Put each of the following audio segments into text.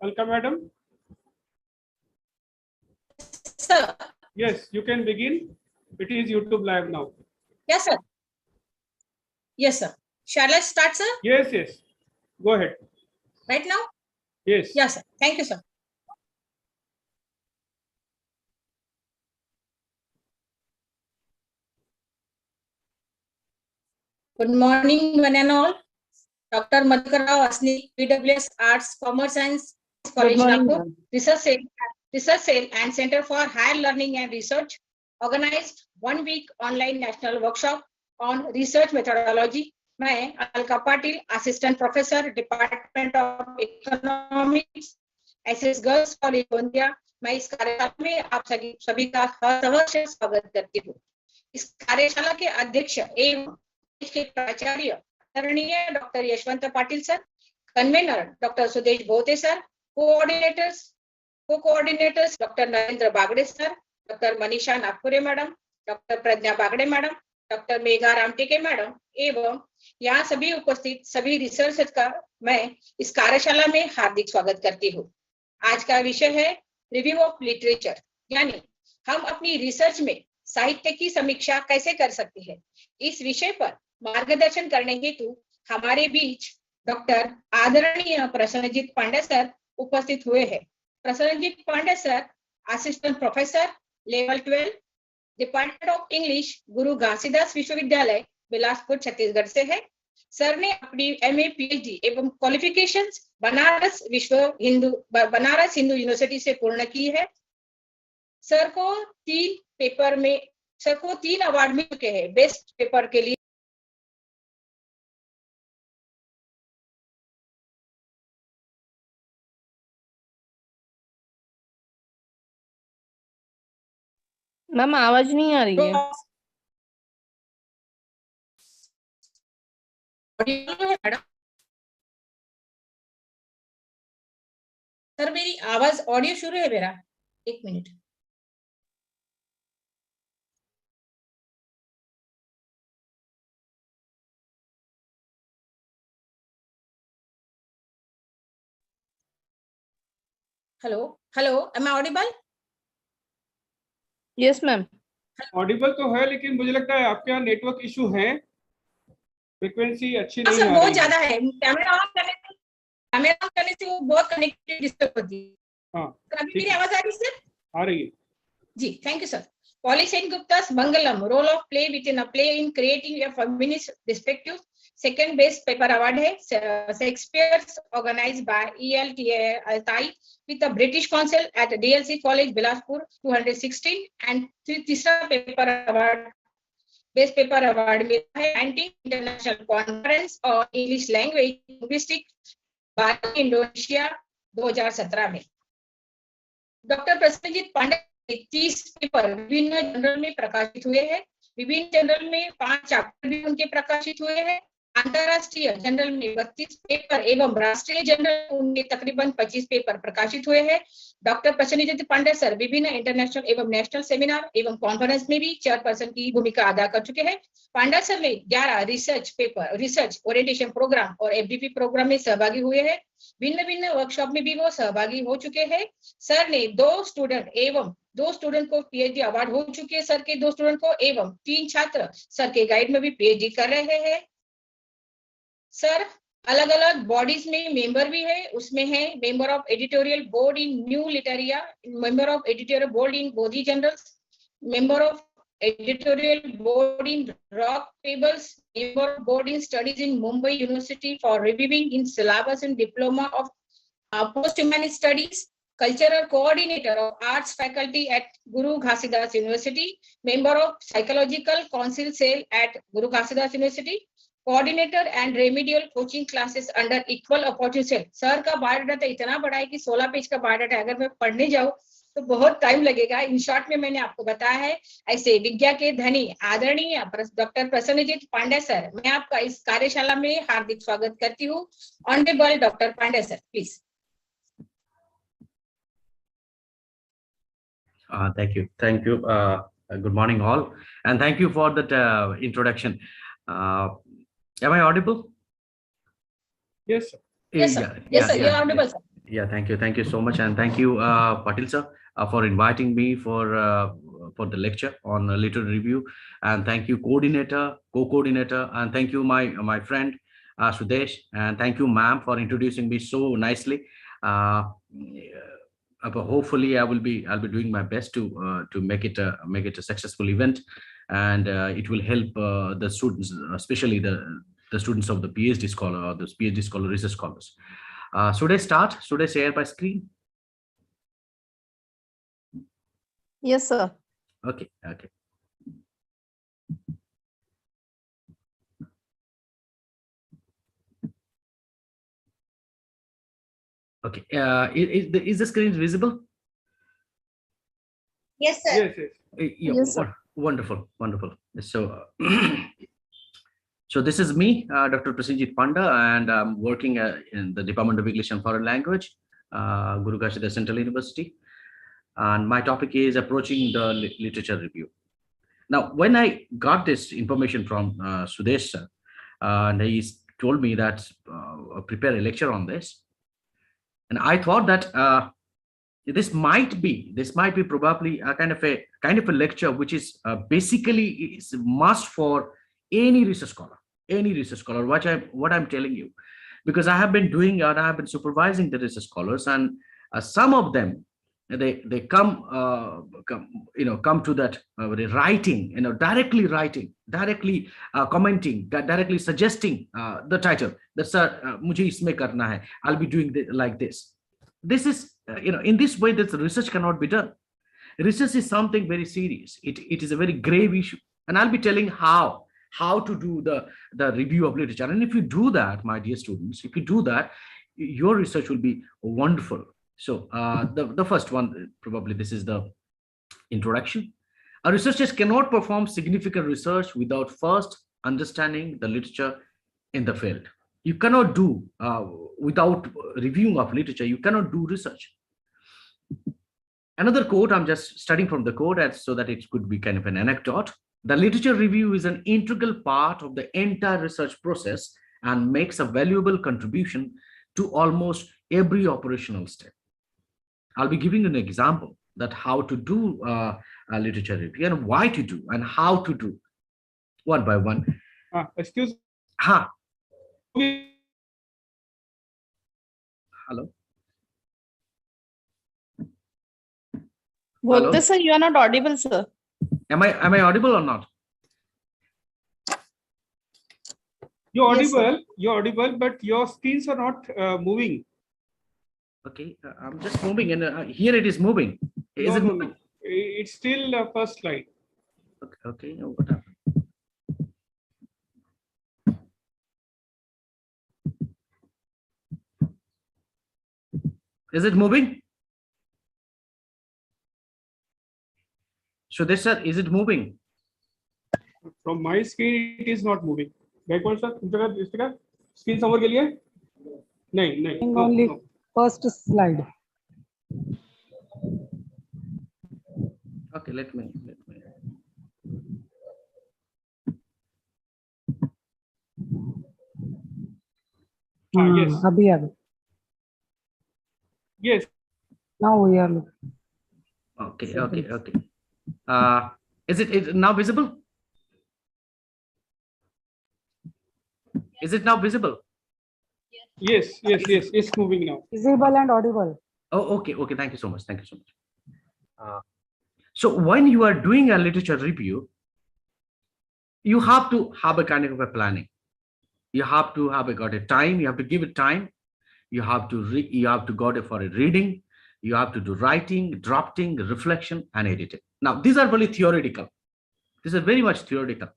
Alka madam? Sir. Yes, you can begin. It is YouTube live now. Yes, sir. Yes, sir. Shall I start, sir? Yes, yes. Go ahead. Right now? Yes. Yes, sir. Thank you, sir. Good morning, one and all. Dr. Madhukarrao Wasnik PWS Arts, Commerce Science College, Nagpur, Research Cell and Center for Higher Learning and Research organized 1 week online national workshop on research methodology. मैं Alka Patil, assistant professor, department of economics, SS girls college Gondia, मैं इस कार्यशाला में आप सभी का सहर्ष स्वागत करती हूँ। इस कार्यशाला के अध्यक्ष एवं के प्राचार्य आदरणीय doctor Yashwant Patil sir, convener doctor Sudesh Bhowate sir, co-coordinators doctor Narendra Bagde sir, doctor Manisha Nagpure madam, doctor Pragya Bagde madam, doctor Megha Ramteke madam एवं यहाँ सभी उपस्थित सभी रिसर्चर्स का मैं इस कार्यशाला में हार्दिक स्वागत करती हूँ। आज का विषय है रिव्यू ऑफ लिटरेचर, यानी हम अपनी रिसर्च में साहित्य की समीक्षा कैसे कर सकते हैं। इस विषय पर मार्गदर्शन करने हेतु हमारे बीच डॉक्टर आदरणीय प्रसन्नजीत पांडे सर उपस्थित हुए हैं। Prasenjit Pandey sir assistant professor level 12 department of English Guru Ghasidas विश्वविद्यालय बिलासपुर छत्तीसगढ़ से है। सर ने अपनी एमए पीएचडी एवं क्वालिफिकेशंस बनारस हिंदू यूनिवर्सिटी से पूर्ण की है। सर को 3 अवार्ड मिल चुके हैं बेस्ट पेपर के लिए। मैम आवाज नहीं आ रही है। सर मेरी आवाज ऑडियो शुरू है मेरा, 1 minute. Hello, am I audible? Yes ma'am. Audible तो है, लेकिन मुझे लगता है आपके यहाँ नेटवर्क इशू है, फ्रीक्वेंसी अच्छी नहीं सर आ रही बहुत ज्यादा है। कैमरा ऑन करने से वो बहुत कनेक्टिविटी डिस्टर्ब होती है। हाँ, अभी मेरी आवाज आ रही है सर? आ रही है जी, thank you sir. पॉलिसेन गुप्ता's Mangalam role of play with in a play in creating a feminist perspective, second best paper award है Shakespeare's organised by ELTA Altai with the British Council at DLC College Bilaspur 216 and तीसरा paper award best paper award मिला है 19 international conference और English language linguistics Bali Indonesia 2017 में। Doctor Prasannajit Pandey 30 paper विभिन्न journal में प्रकाशित हुए हैं। विभिन्न जर्नल में 5 चैप्टर भी उनके प्रकाशित हुए हैं। अंतरराष्ट्रीय जर्नल में 32 पेपर एवं राष्ट्रीय जर्नल उनके तकरीबन 25 पेपर प्रकाशित हुए हैं। डॉक्टर प्रसन्नजीत पांडे सर विभिन्न इंटरनेशनल एवं नेशनल सेमिनार एवं कॉन्फ्रेंस में भी चेयरपर्सन की भूमिका अदा कर चुके हैं। पांडा सर ने 11 रिसर्च ओरिएंटेशन प्रोग्राम और FDP प्रोग्राम में सहभागी हुए हैं। भिन्न वर्कशॉप में भी वो सहभागी हो चुके हैं। सर ने 2 स्टूडेंट को PhD अवार्ड हो चुके हैं, सर के 2 स्टूडेंट को, एवं 3 छात्र सर के गाइड में भी PhD कर रहे हैं। सर अलग अलग बॉडीज में मेंबर भी है, उसमें है member of editorial board in new Literaria, member of editorial board in Bodhi generals, member of editorial board in rock tables, member of board in studies in Mumbai University for reviewing in syllabus and diploma of post-humanist studies, cultural coordinator of arts faculty at Guru Ghasidas University, member of psychological council cell at Guru Ghasidas University, coordinator and remedial coaching classes under equal opportunity cell। Sir का biodata इतना बड़ा है कि 16 page का biodata अगर मैं पढ़ने जाऊं तो बहुत टाइम लगेगा। इन शॉर्ट में मैंने आपको बताया है। ऐसे विज्ञा के धनी आदरणीय डॉक्टर प्रसन्नजीत पांडे सर, मैं आपका इस कार्यशाला में हार्दिक स्वागत करती हूँ। Honourable doctor Pandey sir, please. Thank you. Good morning all, and thank you for that introduction. Am I audible? Yes sir. Yes sir. Yes sir, you are audible sir. Yeah, thank you. Thank you so much. And thank you, Patil sir, for inviting me for the lecture on literary review. And thank you, coordinator, co-coordinator, and thank you, my friend, Sudesh. And thank you, ma'am, for introducing me so nicely. But hopefully I'll be doing my best to make it a successful event, and it will help the students, especially the students of the PhD scholar or the PhD scholar research scholars. Should I start? Should I share my screen? Yes, sir. Okay, okay. Okay, is the screen visible? Yes, sir. Yes, yes. Yeah, Yes, sir. wonderful, wonderful. So, so this is me, Dr. Prasenjit Panda, and I'm working in the Department of English and Foreign Language, Guru Ghasidas Central University. And my topic is approaching the literature review. Now, when I got this information from Sudesh sir, and he told me that prepare a lecture on this, and I thought that this might be probably a kind of a lecture which is basically is a must for any research scholar, what I'm telling you, because I have been doing and I have been supervising the research scholars, and some of them they come to that writing, directly writing, directly commenting, directly suggesting the title. That's mujhe isme karna hai, I'll be doing like this. This is in this way that the research cannot be done. Research is something very serious. It is a very grave issue, and I'll be telling how to do the review of literature. And if you do that, my dear students, if you do that, your research will be wonderful. So the first one, probably this is the introduction. Researchers cannot perform significant research without first understanding the literature in the field. You cannot do without reviewing of literature, you cannot do research. Another quote, I'm just studying from the quote so that it could be kind of an anecdote. The literature review is an integral part of the entire research process and makes a valuable contribution to almost every operational step. I'll be giving an example that how to do a literature review and why to do and how to do one by one. Excuse me. Hello. Bhowate sir, you are not audible, sir. Am I audible or not? You're audible. Yes, you're audible, but your screens are not moving. Okay, I'm just moving, and here it is moving. Is it moving? No. It's still first slide. Okay. What happened? Is it moving? So this, sir, is it moving? From my screen, it is not moving. Backward, sir. Screen somewhere ke liye? No. Only first slide. Okay, let me. Yes. Abhi. Yes. Now we are looking. Okay. Is it now visible? Is it now visible? Yes. It's moving now. Visible and audible. Oh, okay. Thank you so much. So when you are doing a literature review, you have to have a kind of a planning. You have to have got a time. You have to give it time. You have to go for a reading. You have to do writing, drafting, reflection, and editing. Now, these are really theoretical. These are very much theoretical.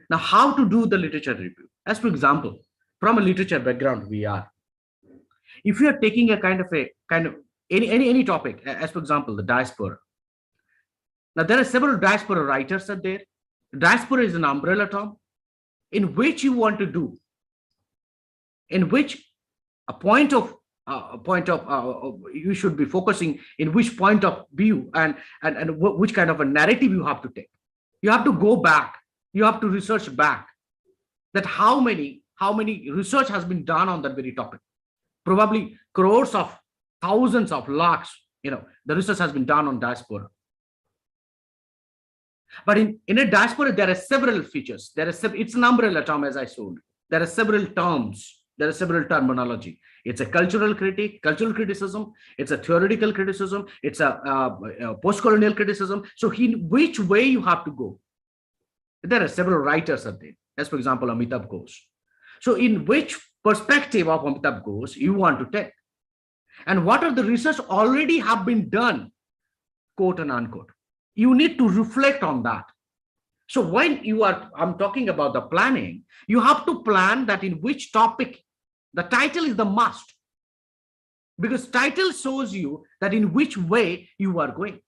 Now, how to do the literature review? As for example, from a literature background, we are. If you are taking a kind of any topic, as for example, the diaspora. Now, there are several diaspora writers out there. Diaspora is an umbrella term in which you want to do, in which a point of you should be focusing in which point of view and which kind of a narrative you have to take. You have to go back. You have to research back that how many research has been done on that very topic. Probably crores of thousands of lakhs, the research has been done on diaspora. But in a diaspora, there are several features. It's an umbrella term, as I showed. There are several terms. There are several terminology. It's a cultural criticism. It's a theoretical criticism. It's a post-colonial criticism. So in which way you have to go? There are several writers out there, as for example, Amitabh Ghosh. So in which perspective of Amitabh Ghosh you want to take? And what are the research already have been done, quote and unquote? You need to reflect on that. So when I'm talking about the planning, you have to plan that in which topic. The title is the must, because title shows you that in which way you are going.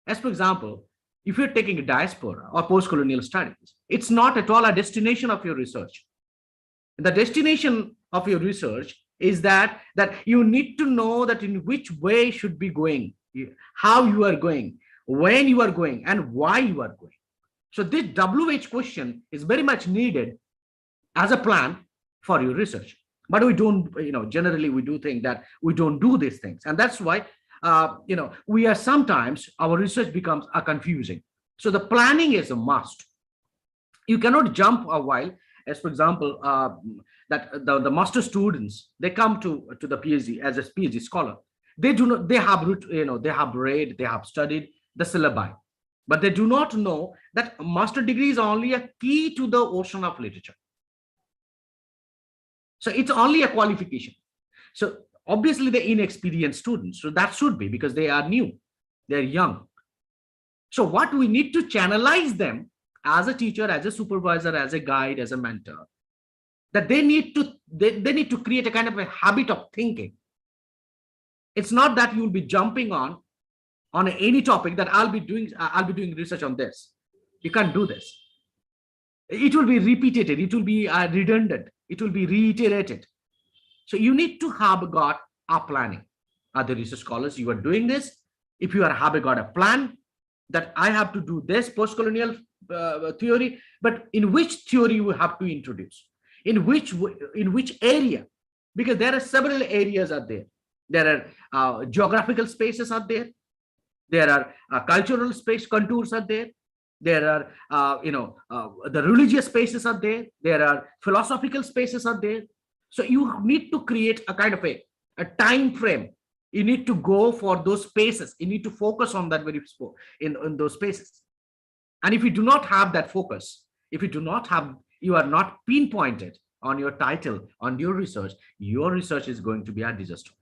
As for example, if you're taking a diaspora or post-colonial studies, it's not at all a destination of your research. The destination of your research is that you need to know that in which way you should be going, how you are going, when you are going, and why you are going. So this WH question is very much needed as a plan for your research. But we don't, generally we do think that we don't do these things. And that's why, we are sometimes, our research becomes confusing. So the planning is a must. You cannot jump a while, as for example, that the master students, they come to the PhD as a PhD scholar. They do not, they have read, they have studied the syllabi, but they do not know that a master degree is only a key to the ocean of literature. So it's only a qualification. So obviously the inexperienced students, so that should be, because they are new, they're young. So what we need to channelize them as a teacher, as a supervisor, as a guide, as a mentor, that they need to create a kind of a habit of thinking. It's not that you'll be jumping on any topic that I'll be doing research on this. You can't do this. It will be repeated, it will be redundant, it will be reiterated. So you need to have got a planning. Other research scholars, you are doing this. If you have got a plan that I have to do this post-colonial theory, but in which theory you have to introduce, in which area, because there are several areas out there. There are geographical spaces out there. There are cultural space contours out there. There are, the religious spaces are there. There are philosophical spaces are there. So you need to create a kind of a time frame. You need to go for those spaces. You need to focus on that very in those spaces. And if you do not have that focus, if you do not have, you are not pinpointed on your title, on your research is going to be a disaster.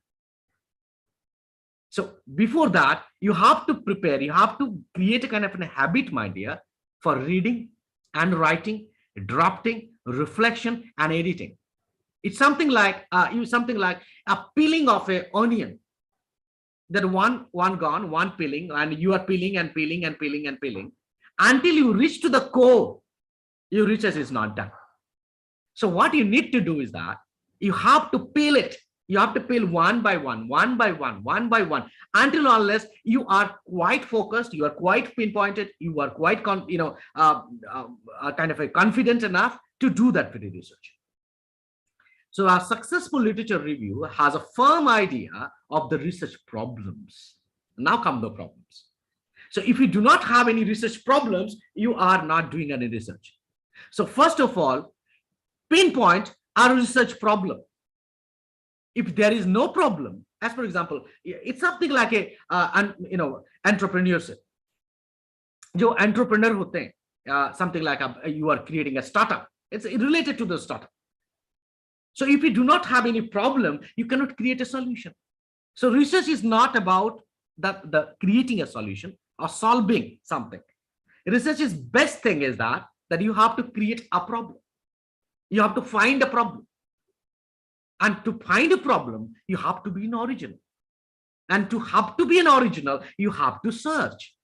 So before that, you have to prepare, you have to create a kind of a habit, my dear, for reading and writing, drafting, reflection, and editing. It's something like a peeling of an onion. That one gone, one peeling, and you are peeling and peeling and peeling and peeling until you reach to the core. Your research is not done. So what you need to do is that you have to peel it. You have to peel one by one, until unless you are quite focused, you are quite pinpointed, you are quite kind of a confident enough to do that very research. So a successful literature review has a firm idea of the research problems. Now come the problems. So if you do not have any research problems, you are not doing any research. So first of all, pinpoint a research problem. If there is no problem, as for example, it's something like entrepreneurship. जो entrepreneur होते हैं, something like you are creating a startup. It's related to the startup. So if you do not have any problem, you cannot create a solution. So research is not about the creating a solution or solving something. Research's best thing is that you have to create a problem. You have to find a problem. And to find a problem, you have to be an original. And to have to be an original, you have to search.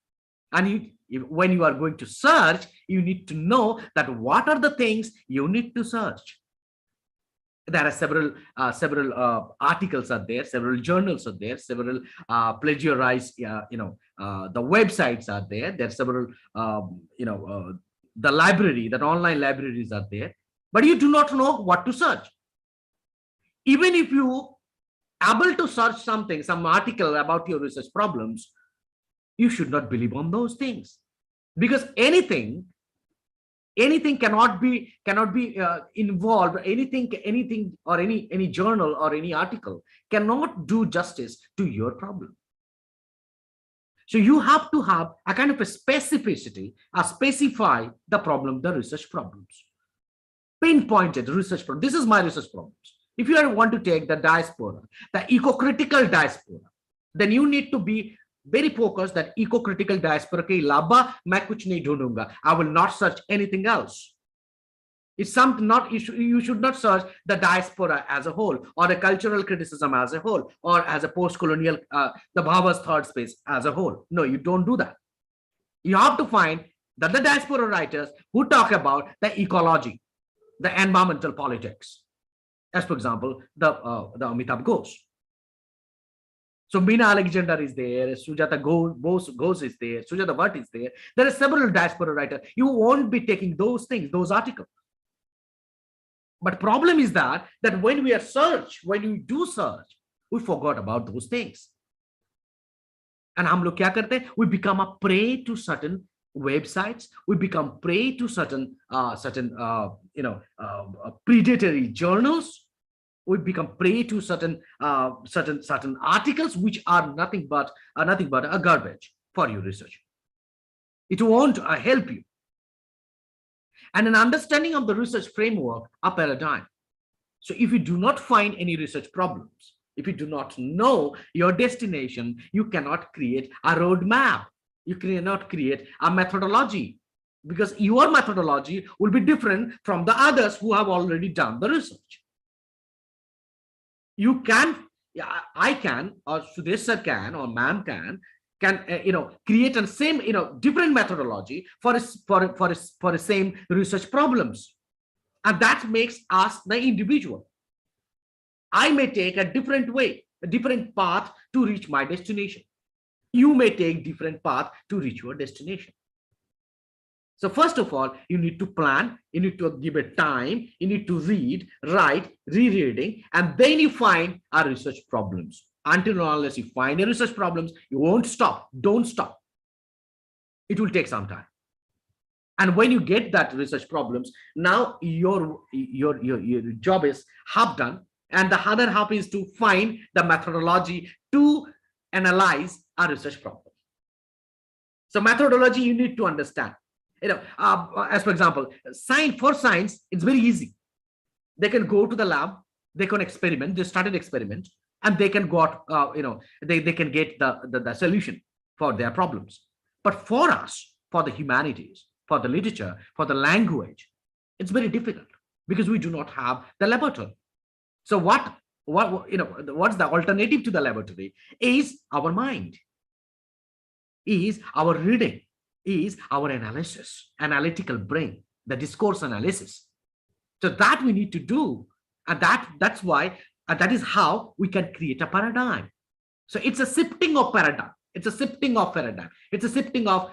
And when you are going to search, you need to know that what are the things you need to search. There are several articles are there, several journals are there, several plagiarized, the websites are there. There are several, the library, that online libraries are there. But you do not know what to search. Even if you able to search something, some article about your research problems, you should not believe on those things, because anything cannot be involved. Anything or any journal or any article cannot do justice to your problem. So you have to have a kind of a specificity, specify the problem, the research problems, pinpointed research problem. This is my research problems. If you want to take the diaspora, the eco-critical diaspora, then you need to be very focused that eco-critical diaspora ke ilaba main kuch nahi dhundunga. I will not search anything else. It's something not, you should not search the diaspora as a whole, or the cultural criticism as a whole, or as a post-colonial, the Bhava's third space as a whole. No, you don't do that. You have to find that the diaspora writers who talk about the ecology, the environmental politics, as for example, the Amitabh Ghosh. So Meena Alexander is there, Sujata Ghosh is there, Sujata Bhatt is there. There are several diaspora writers. You won't be taking those things, those articles. But problem is that when we do search, we forgot about those things. And hum log kya karte hain? We become a prey to certain websites. We become prey to certain predatory journals. We become prey to certain articles which are nothing but a garbage for your research. It won't help you. And an understanding of the research framework, a paradigm. So if you do not find any research problems, if you do not know your destination, you cannot create a roadmap. You cannot create a methodology, because your methodology will be different from the others who have already done the research. You can, I can, or Sudesh sir can, or ma'am can create a same, different methodology for a same research problems. And that makes us the individual. I may take a different way, a different path to reach my destination. You may take different path to reach your destination. So first of all, you need to plan, you need to give it time, you need to read, write, rereading, and then you find our research problems. Until or unless you find your research problems, you won't stop. Don't stop. It will take some time. And when you get that research problems, now your job is half done, and the other half is to find the methodology to analyze a research problem. So methodology you need to understand. As for example, for science, it's very easy. They can go to the lab, they can experiment, they started experiment, and they can got they can get the solution for their problems. But for us, for the humanities, for the literature, for the language, it's very difficult because we do not have the laboratory. So what's the alternative to the laboratory is our mind, is our reading, is our analysis, analytical brain, the discourse analysis. So that we need to do, and that's why, and that is how we can create a paradigm. So it's a shifting of paradigm. It's a shifting of paradigm. It's a shifting of,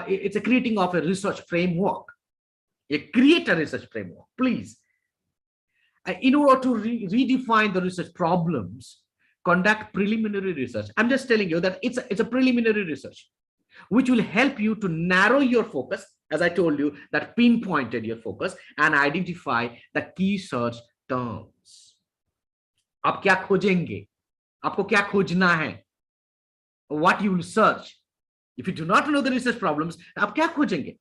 it's a creating of a research framework. You create a research framework, please. In order to redefine the research problems, conduct preliminary research. I'm just telling you that it's a preliminary research, which will help you to narrow your focus, as I told you, that pinpointed your focus, and identify the key search terms. आप क्या खोजेंगे? आपको क्या खोजना है? What you will search? If you do not know the research problems, आप क्या खोजेंगे?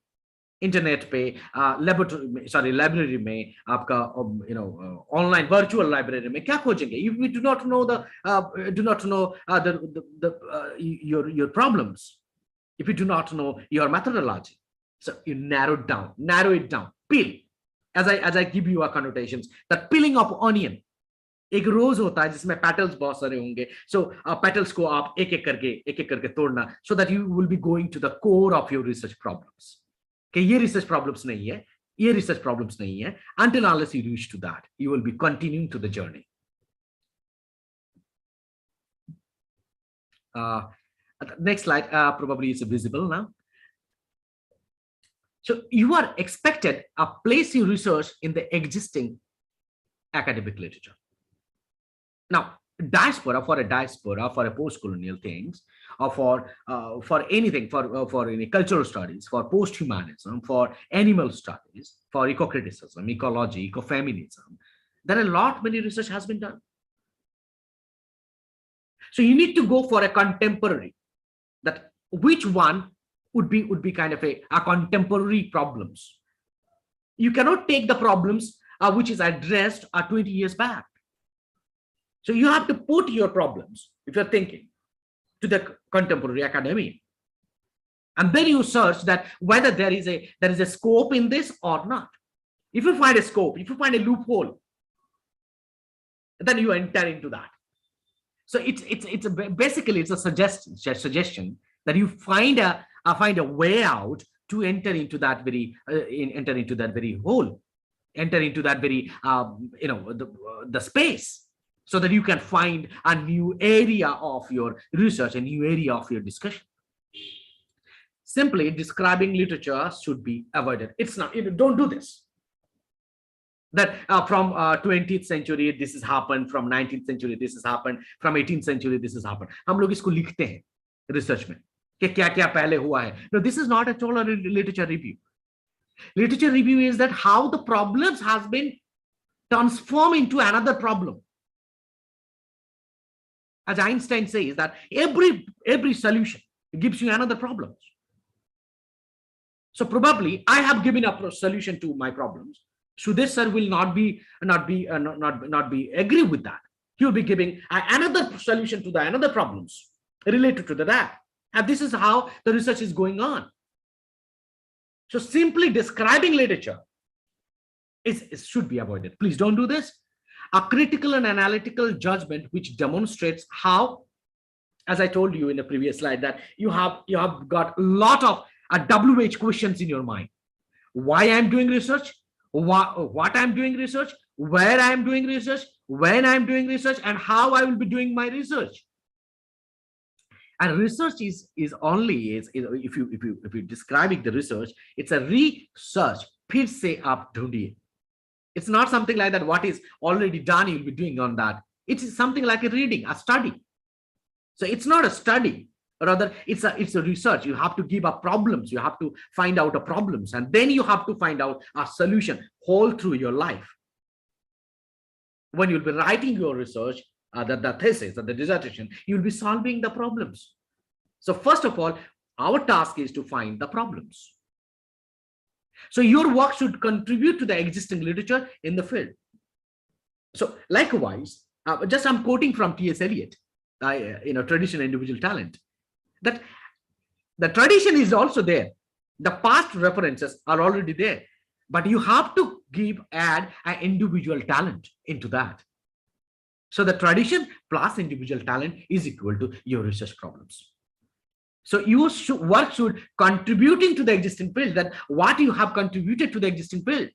Internet पे, library में, आपका online virtual library में क्या खोजेंगे? If we do not know your problems, if you do not know your methodology, so you narrow it down, peel. As I give you a connotations, that peeling of onion. एक रोज होता है जिसमें petals बहुत सारे होंगे, सो petals को आप एक एक करके तोड़ना, so that you will be going to the core of your research problems, कि ये रिसर्च प्रॉब्लम्स नहीं है, ये रिसर्च प्रॉब्लम्स नहीं है. Until unless you reach to that, you will be continuing to the journey. Next slide probably is visible now. So you are expected to place your research in the existing academic literature. Now, diaspora, for a post-colonial things, or for anything, for any cultural studies, for post-humanism, for animal studies, for eco-criticism, ecology, ecofeminism, there are a lot many research has been done. So you need to go for a contemporary, that which one would be kind of a contemporary problems. You cannot take the problems which is addressed 20 years back. So you have to put your problems, if you're thinking, to the contemporary academia. And then you search that whether there is a scope in this or not. If you find a scope, if you find a loophole, then you enter into that. So basically it's a suggestion that you find a way out to enter into that very hole, enter into that very the space, so that you can find a new area of your research, a new area of your discussion. Simply describing literature should be avoided. It's not, don't do this. That from 20th century this has happened, from 19th century this has happened, from 18th century this has happened. हम लोग इसको लिखते हैं research में कि क्या-क्या पहले हुआ है. No, this is not at all a literature review. Literature review is that how the problems has been transformed into another problem. As Einstein says that every solution gives you another problem. So probably I have given up a solution to my problems. Sudesh sir will not be agree with that. He will be giving another solution to the another problems related to that. And this is how the research is going on. So simply describing literature should be avoided. Please don't do this. A critical and analytical judgment which demonstrates how, as I told you in the previous slide, that you have got a lot of WH questions in your mind. Why I'm doing research, what I'm doing research, where I'm doing research, when I'm doing research, and how I will be doing my research. And research is only if you're describing the research, it's a research. फिर से आप ढूंढिए. It's not something like that. What is already done, you'll be doing on that. It is something like a reading, a study. So it's not a study. Rather, it's a research. You have to give up problems. You have to find out the problems, and then you have to find out a solution whole through your life. When you'll be writing your research, the thesis or the dissertation, you'll be solving the problems. So first of all, our task is to find the problems. So your work should contribute to the existing literature in the field. So likewise, just I'm quoting from T.S. Eliot, tradition, individual talent. That the tradition is also there. The past references are already there, but you have to add an individual talent into that. So the tradition plus individual talent is equal to your research problems. So your work should contributing to the existing field, that what you have contributed to the existing field.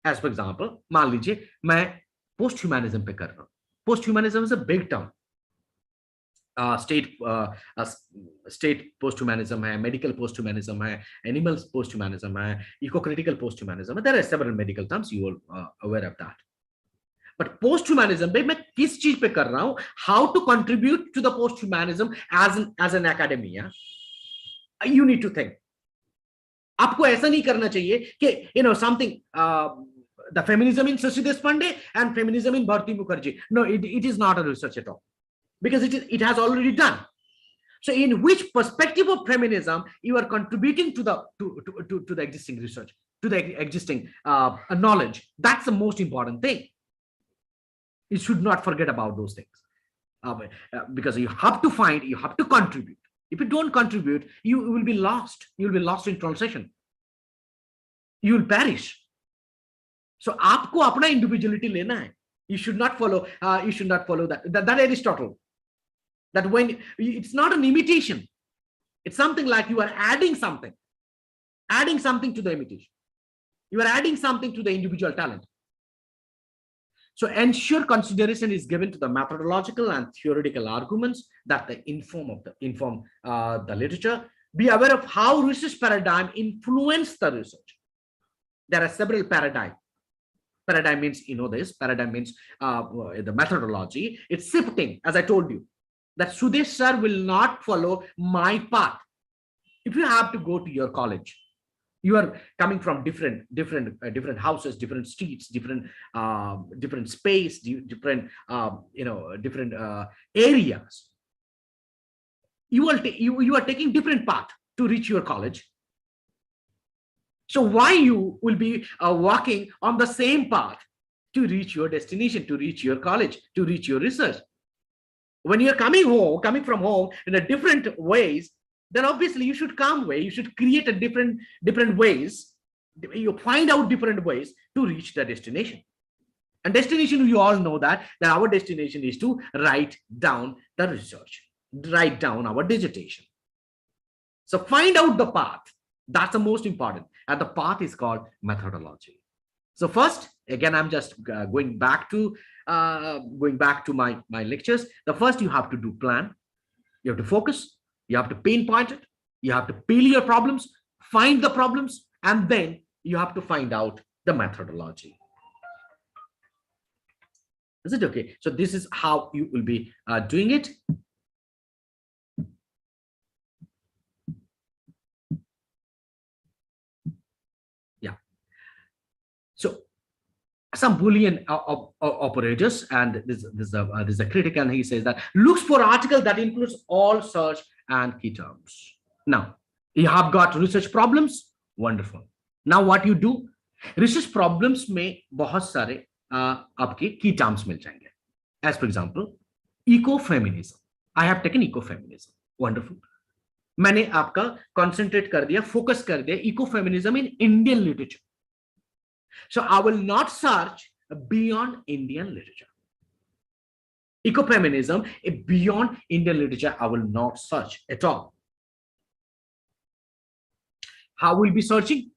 As for example, मान लीजिए मैं post-humanism पे कर रहा हूँ. Post-humanism is a big term. State post-humanism hai, medical post-humanism hai, animal post-humanism hai, eco-critical post-humanism. There are several medical terms, you are aware of that. But post-humanism पे मैं किस चीज पे कर रहा हूँ? How to contribute to the post-humanism as an academia? You need to think. आपको ऐसा नहीं करना चाहिए कि something the feminism in Shashi Deshpande and feminism in Bharti Mukherjee. No, it is not a research at all. Because it has already done. So in which perspective of feminism you are contributing to the existing research, to the existing knowledge. That's the most important thing. You should not forget about those things, because you have to find, you have to contribute. If you don't contribute, you will be lost. You will be lost in translation. You will perish. So आपको अपना individuality लेना है. You should not follow that Aristotle. That when it's not an imitation, it's something like you are adding something to the imitation. You are adding something to the individual talent. So ensure consideration is given to the methodological and theoretical arguments that they inform the literature. Be aware of how research paradigm influence the research. There are several paradigms. Paradigm means, you know this, paradigm means the methodology. It's sifting, as I told you, that Sudesh sir will not follow my path. If you have to go to your college, you are coming from different houses, different streets, different space, different different areas. You are taking different path to reach your college. So why you will be walking on the same path to reach your destination, to reach your college, to reach your research? When you're coming from home in a different ways, then obviously you should come way, you should create a different ways. You find out different ways to reach the destination. And destination, you all know that our destination is to write down the research, write down our dissertation. So find out the path. That's the most important. And the path is called methodology. So first, again, I'm just going back to my lectures. The first, you have to do plan. You have to focus. You have to pinpoint it. You have to peel your problems, find the problems, and then you have to find out the methodology. Is it okay? So this is how you will be doing it. Yeah. So some Boolean operators, and this is a critic, and he says that looks for article that includes all search and key terms. Now you have got research problems. Wonderful. Now what you do, research problems में बहुत सारे आपके key terms मिल जाएंगे. As for example, ecofeminism. I have taken ecofeminism. Wonderful. मैंने आपका concentrate कर दिया, focus कर दिया ecofeminism in Indian literature. So I will not search beyond Indian literature. Ecofeminism beyond Indian literature, I will not search at all. How will be searching?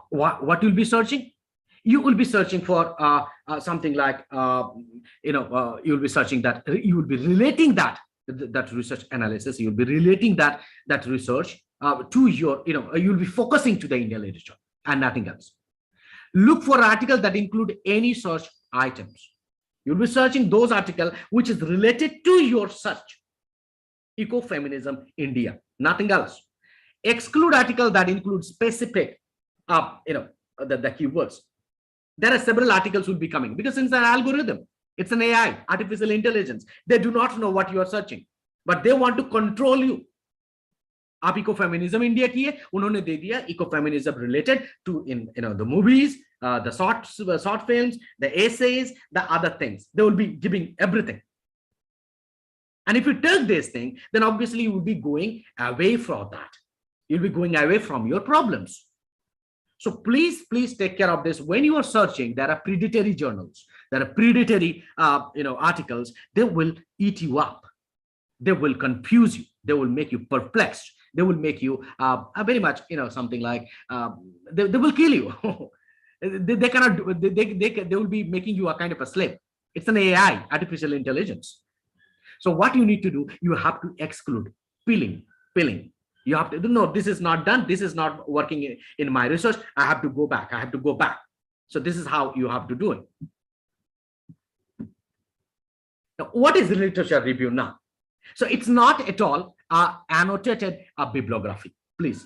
What you'll be searching? You will be searching for something like you'll be searching that, you will be relating that research analysis, you'll be relating that research to your, you'll be focusing to the Indian literature and nothing else. Look for articles that include any search items. You'll be searching those articles which is related to your search. Ecofeminism, India, nothing else. Exclude article that include specific, the keywords. There are several articles will be coming because it's an algorithm. It's an AI, artificial intelligence. They do not know what you are searching, but they want to control you. आप ecofeminism India की है, उन्होंने दे दिया ecofeminism related to the movies, the short films, the essays, the other things. They will be giving everything. And if you take this thing, then obviously you will be going away from that. You'll be going away from your problems. So please take care of this. When you are searching, there are predatory journals, there are predatory articles. They will eat you up. They will confuse you. They will make you perplexed. They will make you very much, something like they will kill you. they cannot do, they will be making you a kind of a slave. It's an AI, artificial intelligence. So what you need to do, you have to exclude, peeling. You have to no, this is not done. This is not working in my research. I have to go back. So this is how you have to do it. Now, what is literature review now? So it's not at all annotated bibliography. Please.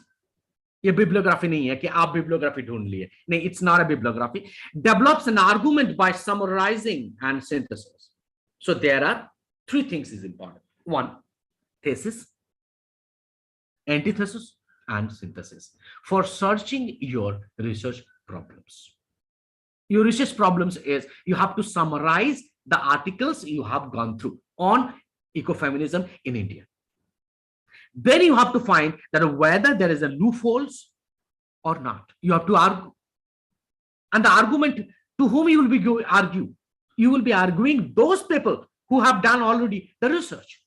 ये bibliography नहीं है कि आप bibliography ढूंढ लिए. नहीं, it's not a bibliography. Develops an argument by summarizing and synthesis. So there are three things is important. One, thesis, antithesis, and synthesis for searching your research problems. Your research problems is you have to summarize the articles you have gone through on ecofeminism in India. Then you have to find that whether there is a loopholes or not. You have to argue. And the argument to whom you will be argue. You will be arguing those people who have done already the research.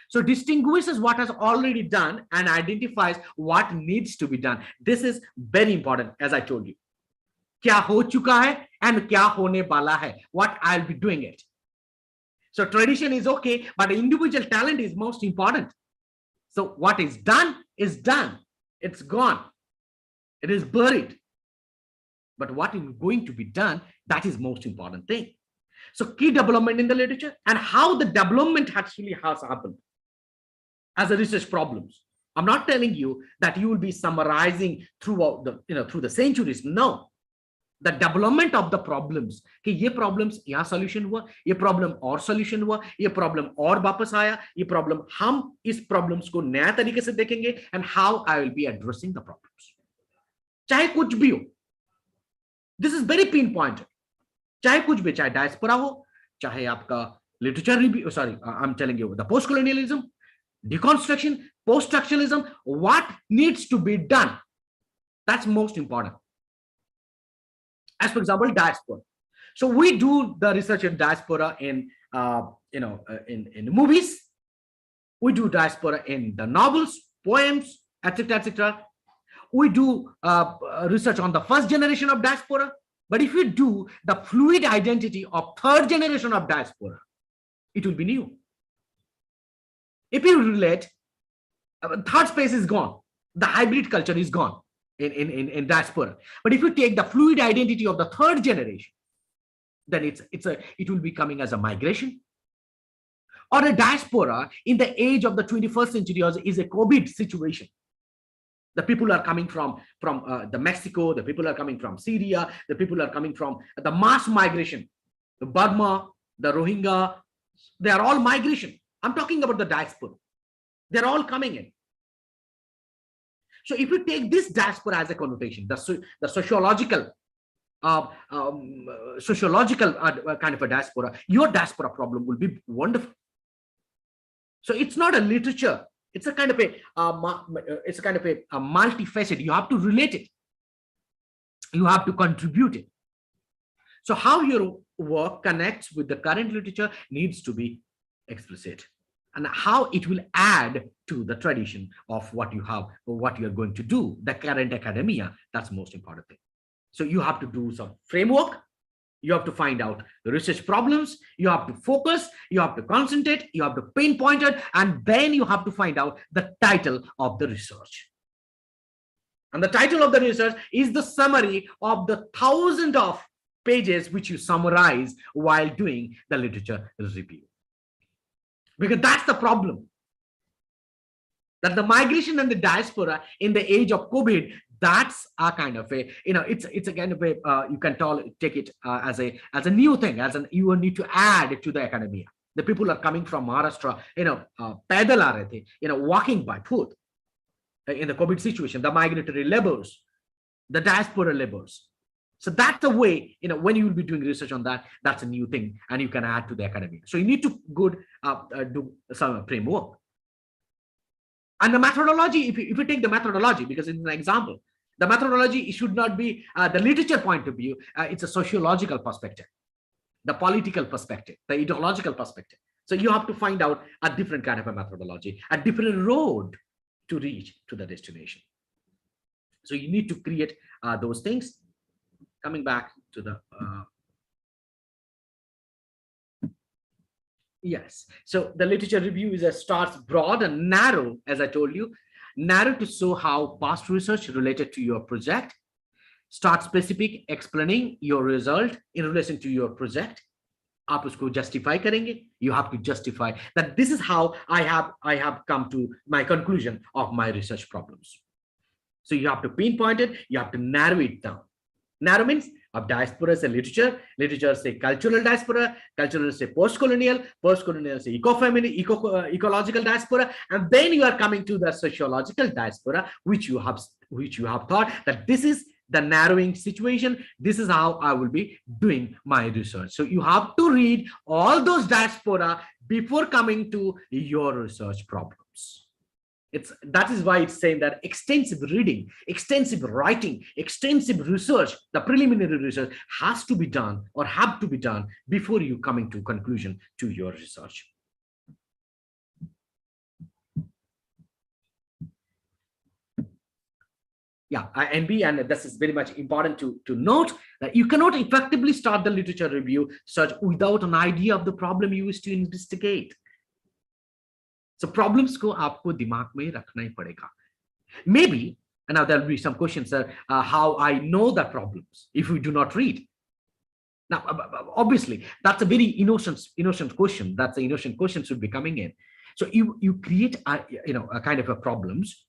So distinguishes what has already done and identifies what needs to be done. This is very important, as I told you. क्या हो चुका है and क्या होने वाला है. What I'll be doing it. So tradition is okay, but individual talent is most important. So what is done is done. It's gone. It is buried. But what is going to be done, that is most important thing. So key development in the literature and how the development actually has happened as a research problems. I'm not telling you that you will be summarizing throughout the through the centuries. No, the development of the problems कि ये problems यहाँ solution हुआ, ये problem और solution हुआ, ये problem और वापस आया, ये problem हम इस problems को नया तरीके से देखेंगे and how I will be addressing the problems. चाहे कुछ भी हो, this is very pinpointed. चाहे कुछ भी, चाहे diaspora हो, चाहे आपका literature review, sorry, I'm telling you the post-colonialism, deconstruction, post-structuralism, what needs to be done, that's most important. As for example, diaspora. So we do the research in diaspora in in movies. We do diaspora in the novels, poems, etc., etc. We do research on the first generation of diaspora. But if you do the fluid identity of third generation of diaspora, it will be new. If you relate, third space is gone. The hybrid culture is gone in diaspora. But if you take the fluid identity of the third generation, then it will be coming as a migration. Or a diaspora in the age of the 21st century is a COVID situation. The people are coming from the Mexico, the people are coming from Syria, the people are coming from the mass migration, the Burma, the Rohingya, they are all migration. I'm talking about the diaspora. They're all coming in. So if you take this diaspora as a connotation, the sociological kind of a diaspora, your diaspora problem will be wonderful. So it's not a literature. It's a kind of a multifaceted. You have to relate it. You have to contribute it. So how your work connects with the current literature needs to be explicit, and how it will add to the tradition of what you have or what you are going to do, the current academia. That's the most important thing. So you have to do some framework. You have to find out the research problems. You have to focus. You have to concentrate. You have to pinpoint it. And then you have to find out the title of the research. And the title of the research is the summary of the thousands of pages which you summarize while doing the literature review. Because that's the problem. That the migration and the diaspora in the age of COVID, that's a kind of a, it's a kind of a, you can take it as a new thing, you will need to add to the academia. The people are coming from Maharashtra, paidal aa rahe the, walking by foot in the COVID situation, the migratory laborers, the diaspora laborers. So that's the way, when you will be doing research on that, that's a new thing and you can add to the academia. So you need to do some framework. And the methodology, if you take the methodology, because it's an example, the methodology, it should not be the literature point of view, it's a sociological perspective, the political perspective, the ideological perspective. So you have to find out a different kind of a methodology, a different road to reach to the destination. So you need to create those things. Coming back to the yes, so the literature review starts broad and narrow, as I told you, narrow to show how past research related to your project. Start specific, explaining your result in relation to your project. आप उसको justify करेंगे. You have to justify that this is how I have come to my conclusion of my research problems. So you have to pinpoint it. You have to narrow it down. Narrow means of diaspora से literature, literature से cultural diaspora, cultural से post-colonial, post-colonial से eco-feminine, ecological diaspora, and then you are coming to the sociological diaspora, which you have thought that this is the narrowing situation. This is how I will be doing my research. So you have to read all those diaspora before coming to your research problems. That is why it's saying that extensive reading, extensive writing, extensive research, the preliminary research has to be done or have to be done before you coming to conclusion to your research. Yeah, and this is very much important to note that you cannot effectively start the literature review search without an idea of the problem you wish to investigate. So problems को आपको दिमाग में रखना ही पड़ेगा. Maybe And now there'll be some questions, sir, how I know the problems if we do not read. Now, obviously, that's a very innocent question. That's the innocent question should be coming in. So you create a kind of a problems.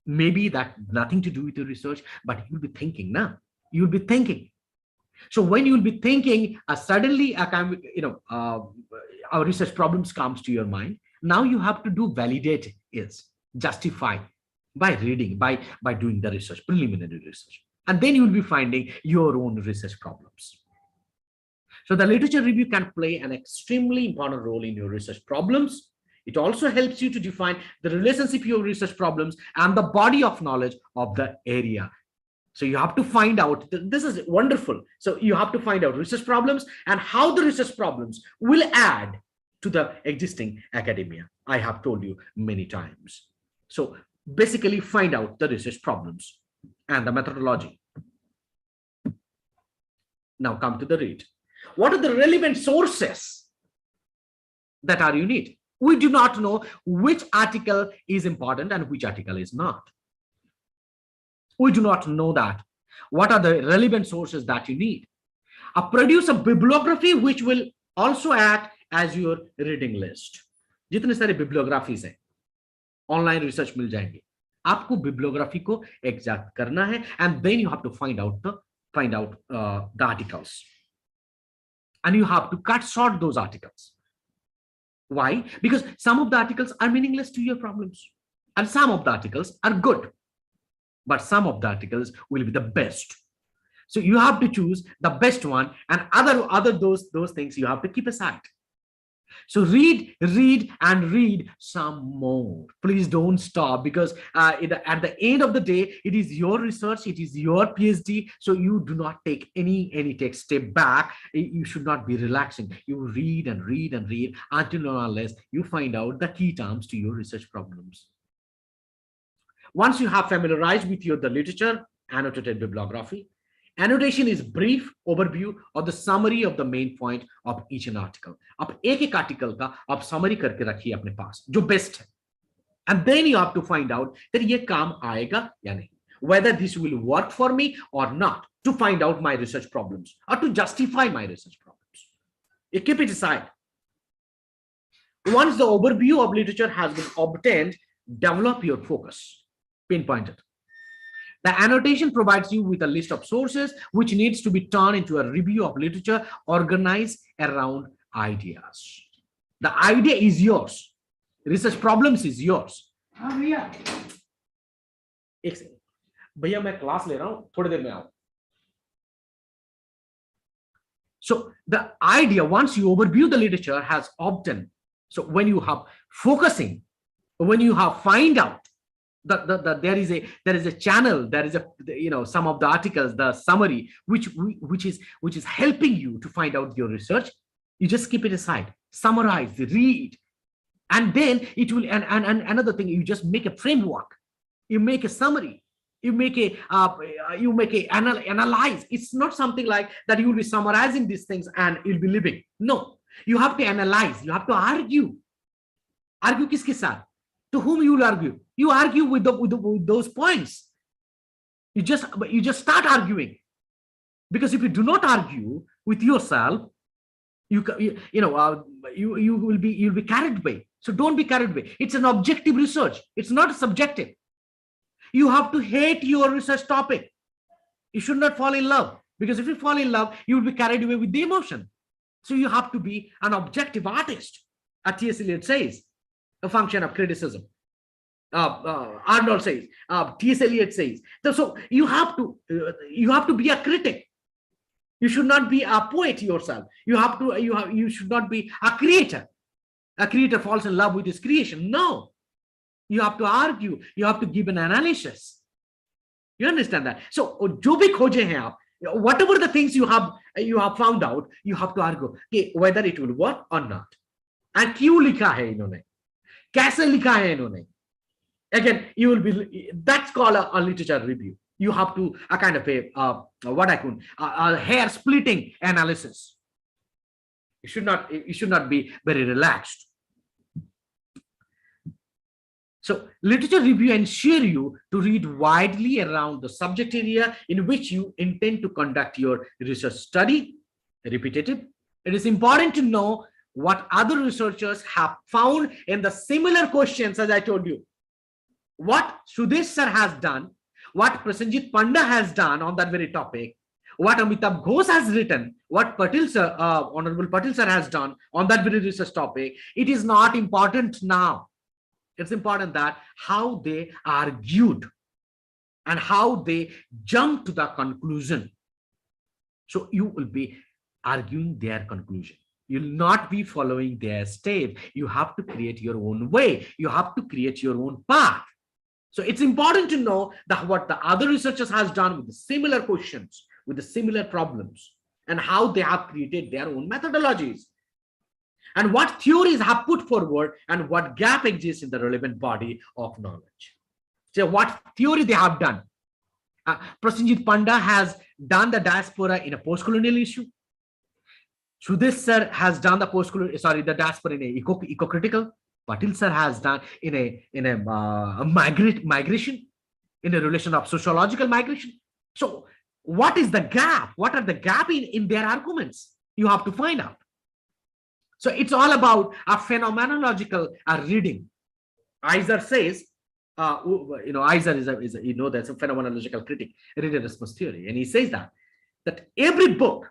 Maybe that nothing to do with your research, but you'll be thinking now. You'll be thinking. So when you'll be thinking, suddenly our research problems comes to your mind. Now you have to do validate is justify by reading, by doing the research, preliminary research, and then you will be finding your own research problems. So the literature review can play an extremely important role in your research problems. It also helps you to define the relationship of your research problems and the body of knowledge of the area. So you have to find out, this is wonderful. So you have to find out research problems and how the research problems will add to the existing academia. I have told you many times. So basically find out the research problems and the methodology. Now come to the read. What are the relevant sources that are you need? We do not know which article is important and which article is not. We do not know that. What are the relevant sources that you need? Produce a bibliography which will also act as your reading list. जितने सारे bibliographies हैं, online research मिल जाएंगे. आपको bibliography को exact करना है, and then you have to find out the articles, and you have to cut short those articles. Why? Because some of the articles are meaningless to your problems, and some of the articles are good, but some of the articles will be the best. So you have to choose the best one, and other those things you have to keep aside. So read and read some more. Please don't stop, because at the end of the day, it is your research, it is your PhD. So you do not take any step back. You should not be relaxing. You read and read and read until or unless you find out the key terms to your research problems. Once you have familiarized with the literature, annotated bibliography. Annotation is brief overview or the summary of the main point of each an article. आप एक article का आप summary करके रखिए अपने पास जो best है, and then you have to find out that ये काम आएगा या नहीं, whether this will work for me or not, to find out my research problems or to justify my research problems. You keep it aside. Once the overview of literature has been obtained, develop your focus, pinpointed. The annotation provides you with a list of sources which needs to be turned into a review of literature organized around ideas. The idea is yours. Research problems is yours. भैया मैं class ले रहा हूं, थोड़ी देर में आओ. So the idea, once you overview the literature, has obtained. So when you have focusing, when you have find out there is a channel, there is some of the articles, the summary which is helping you to find out your research, you just keep it aside, summarize, read, and then it will. And another thing, you just make a framework, you make a summary, you make a analyze. It's not something like that you will be summarizing these things and you'll be living. No, you have to analyze, you have to argue kiske saath? To whom you will argue? You argue with those points. You just start arguing, because if you do not argue with yourself, you'll be carried away. So don't be carried away. It's an objective research. It's not subjective. You have to hate your research topic. You should not fall in love, because if you fall in love, you will be carried away with the emotion. So you have to be an objective artist. As T.S. Eliot says, a function of criticism. Arnold says, T.S. Eliot says. So you have to be a critic. You should not be a poet yourself. You should not be a creator. A creator falls in love with his creation. No, you have to argue. You have to give an analysis. You understand that? So, जो भी खोजे हैं आप, whatever the things you have found out, you have to argue whether it will work or not. And क्यों लिखा है इन्होंने? कैसे लिखा है इन्होंने? Again, you will be, that's called a literature review. You have to a kind of a hair splitting analysis. You should not be very relaxed. So literature review ensure you to read widely around the subject area in which you intend to conduct your research study. Repetitive. It is important to know what other researchers have found in the similar questions, as I told you. What Sudesh sir has done, what Prasenjit Panda has done on that very topic, what Amitabh Ghosh has written, what Patil sir, Honorable Patil sir has done on that very research topic, it is not important now. It's important that how they argued and how they jumped to the conclusion. So you will be arguing their conclusion. You'll not be following their step. You have to create your own way. You have to create your own path. So it's important to know that what the other researchers has done with the similar questions, with the similar problems, and how they have created their own methodologies, and what theories have put forward, and what gap exists in the relevant body of knowledge. So what theory they have done. Prasenjit Panda has done the diaspora in a post-colonial issue. Sudesh sir has done the the diaspora in a eco-critical. Patil sir has done in a migration, in a relation of sociological migration. So what is the gap? What are the gap in their arguments? You have to find out. So it's all about a phenomenological reading. Eisner says, Eisner is a that's a phenomenological critic, reader response theory, and he says that every book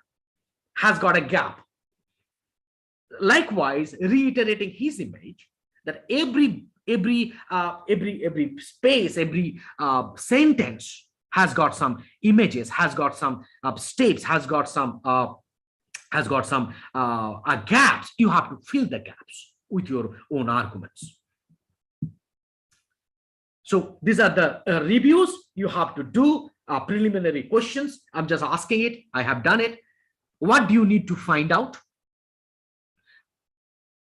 has got a gap. Likewise, reiterating his image that every space, every sentence has got some images, has got some states, has got some gaps. You have to fill the gaps with your own arguments. So these are the reviews you have to do. Preliminary questions. I'm just asking it. I have done it. What do you need to find out?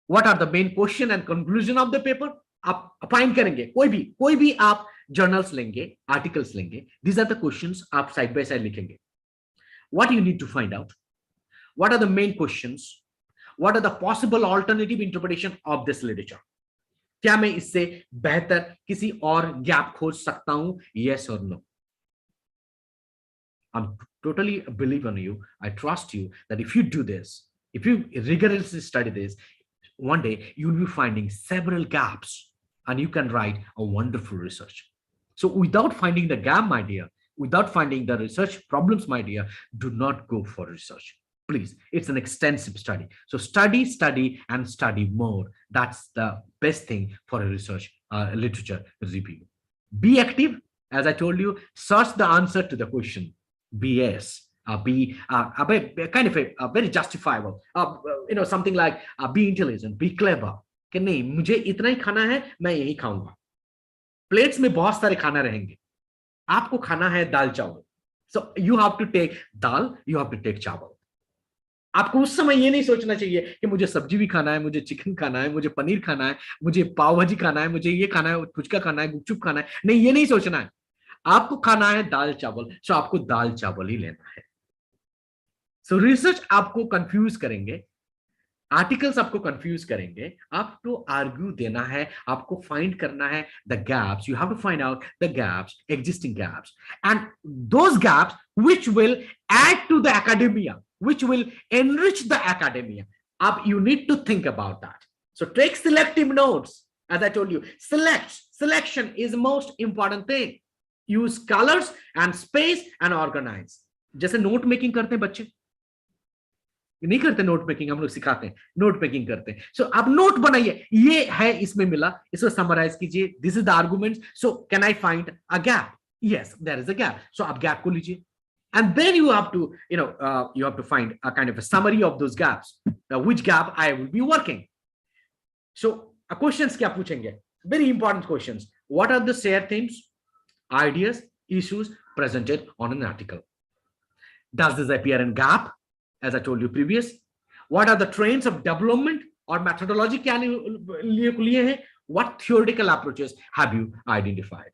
What are the main question and conclusion of the paper? आप find करेंगे कोई भी आप journals लेंगे, articles लेंगे. These are the questions आप side by side लिखेंगे. What do you need to find out? What are the main questions? What are the possible alternative interpretation of this literature? क्या मैं इससे बेहतर किसी और गैप खोज सकता हूं? Yes or no? I'm totally believe on you. I trust you that if you do this, if you rigorously study this, one day you will be finding several gaps and you can write a wonderful research. So without finding the gap, my dear, without finding the research problems, my dear, do not go for research. Please, it's an extensive study. So study, and study more. That's the best thing for a research literature review. Be active. As I told you, search the answer to the question. BS. Be kind of a very justifiable. Something like be intelligent, be clever. कि नहीं, मुझे इतना ही खाना है, मैं यही खाऊंगा. Plates में बहुत सारे खाना रहेंगे. आपको खाना है दाल चावल. So you have to take dal, you have to take चावल. आपको उस समय ये नहीं सोचना चाहिए कि मुझे सब्जी भी खाना है, मुझे चिकन खाना है, मुझे पनीर खाना है, मुझे पाव भाजी खाना है, मुझे ये खाना है, फुचका खाना है, गुपचुप खाना है. नहीं, ये नहीं सोचना है. आपको खाना है दाल चावल, सो आपको दाल चावल ही लेना है. सो रिसर्च आपको कंफ्यूज करेंगे, आर्टिकल्स आपको कंफ्यूज करेंगे, आपको आर्ग्यू देना है, आपको फाइंड करना है the gaps. You have to find out the gaps, existing gaps, and those gaps which will add to the academia, which will enrich the academia. You need to think about that. So take selective notes. As I told you, selection is the most important thing. Use colors and space and organize. जैसे note making करते हैं बच्चे, नहीं करते note making, हम लोग सिखाते हैं, नोट मेकिंग करते हैं. सो आप नोट बनाइए, ये है इसमें मिला, इसको समराइज कीजिए. This is the argument. So can I find a gap? Yes, there is a gap. So आप गैप को लीजिए. And then you have to, you have to find a kind of a summary of those gaps. Which gap I will be working. So, questions kya puchenge? Very important questions. What are the shared themes, ideas, issues presented on an article? Does this appear in gap? As I told you previous. What are the trends of development or methodology kya liye hai? What theoretical approaches have you identified?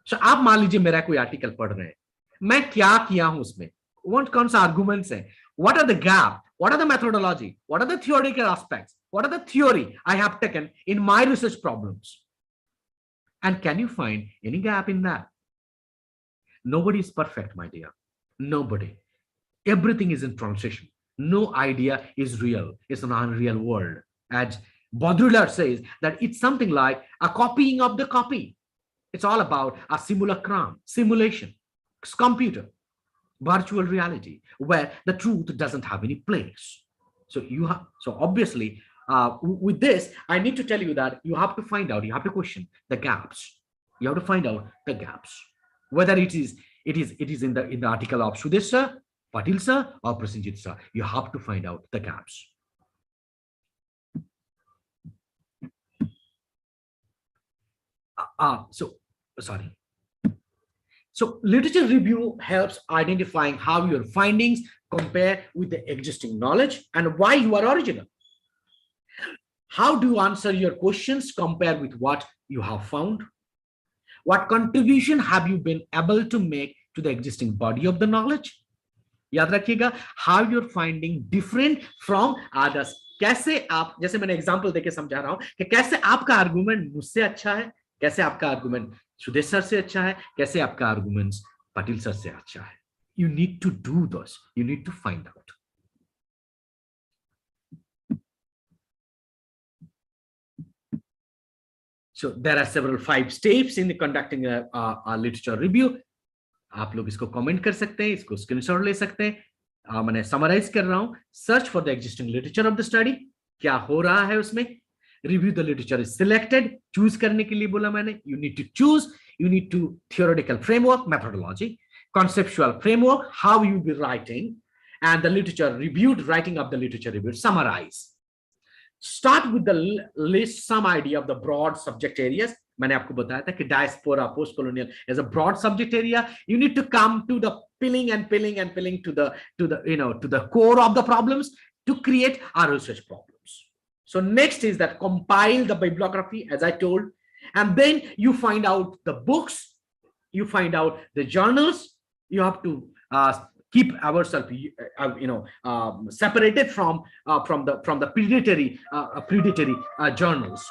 So, aap maan lijiye mera koi article पढ़ रहे हैं, मैं क्या किया हूं उसमें, कौन सा आर्गुमेंट्स है, what are the gap, what are the methodology, what are the theoretical aspects, what are the theory I have taken in my research problems. And can you find any gap in that? Nobody is perfect, my dear. Nobody. Everything is in transition. No idea is real. It's an unreal world. As Baudrillard says, that it's something like a copying of the copy. It's all about a simulacrum, simulation, computer, virtual reality, where the truth doesn't have any place. So obviously, with this, I need to tell you that you have to find out, you have to question the gaps. You have to find out the gaps, whether it is in the article of Sudesh sir, Patil sir, or Prasenjit sir. You have to find out the gaps. So literature review helps identifying how your findings compare with the existing knowledge and why you are original. How do you answer your questions compare with what you have found? What contribution have you been able to make to the existing body of the knowledge? याद रखिएगा, how you're finding different from others. कैसे आप, जैसे मैंने example देके समझा रहा हूं कि कैसे आपका आर्गुमेंट मुझसे अच्छा है, कैसे आपका आर्गुमेंट सुदेश सर से अच्छा है, कैसे आपका आर्गुमेंट पाटिल सर से अच्छा है. You need to do those. You need to find out. So there are several 5 steps in conducting a literature review. आप लोग इसको कमेंट कर सकते हैं, इसको स्क्रीनशॉट ले सकते हैं. मैंने समराइज कर रहा हूं. Search for the existing literature of the study. क्या हो रहा है उसमें? Review the literature is selected. Choose करने के लिए बोला मैंने. You need to choose. You need to theoretical framework, methodology, conceptual framework, how you be writing, and the literature reviewed, writing of the literature review. Summarize. Start with the list some idea of the broad subject areas. मैंने आपको बताया था कि diaspora, post colonial is a broad subject area. You need to come to the pilling to the core of the problems to create our research problems. So next is that compile the bibliography, as I told, and then you find out the books, you find out the journals. You have to keep ourselves, separated from the predatory journals.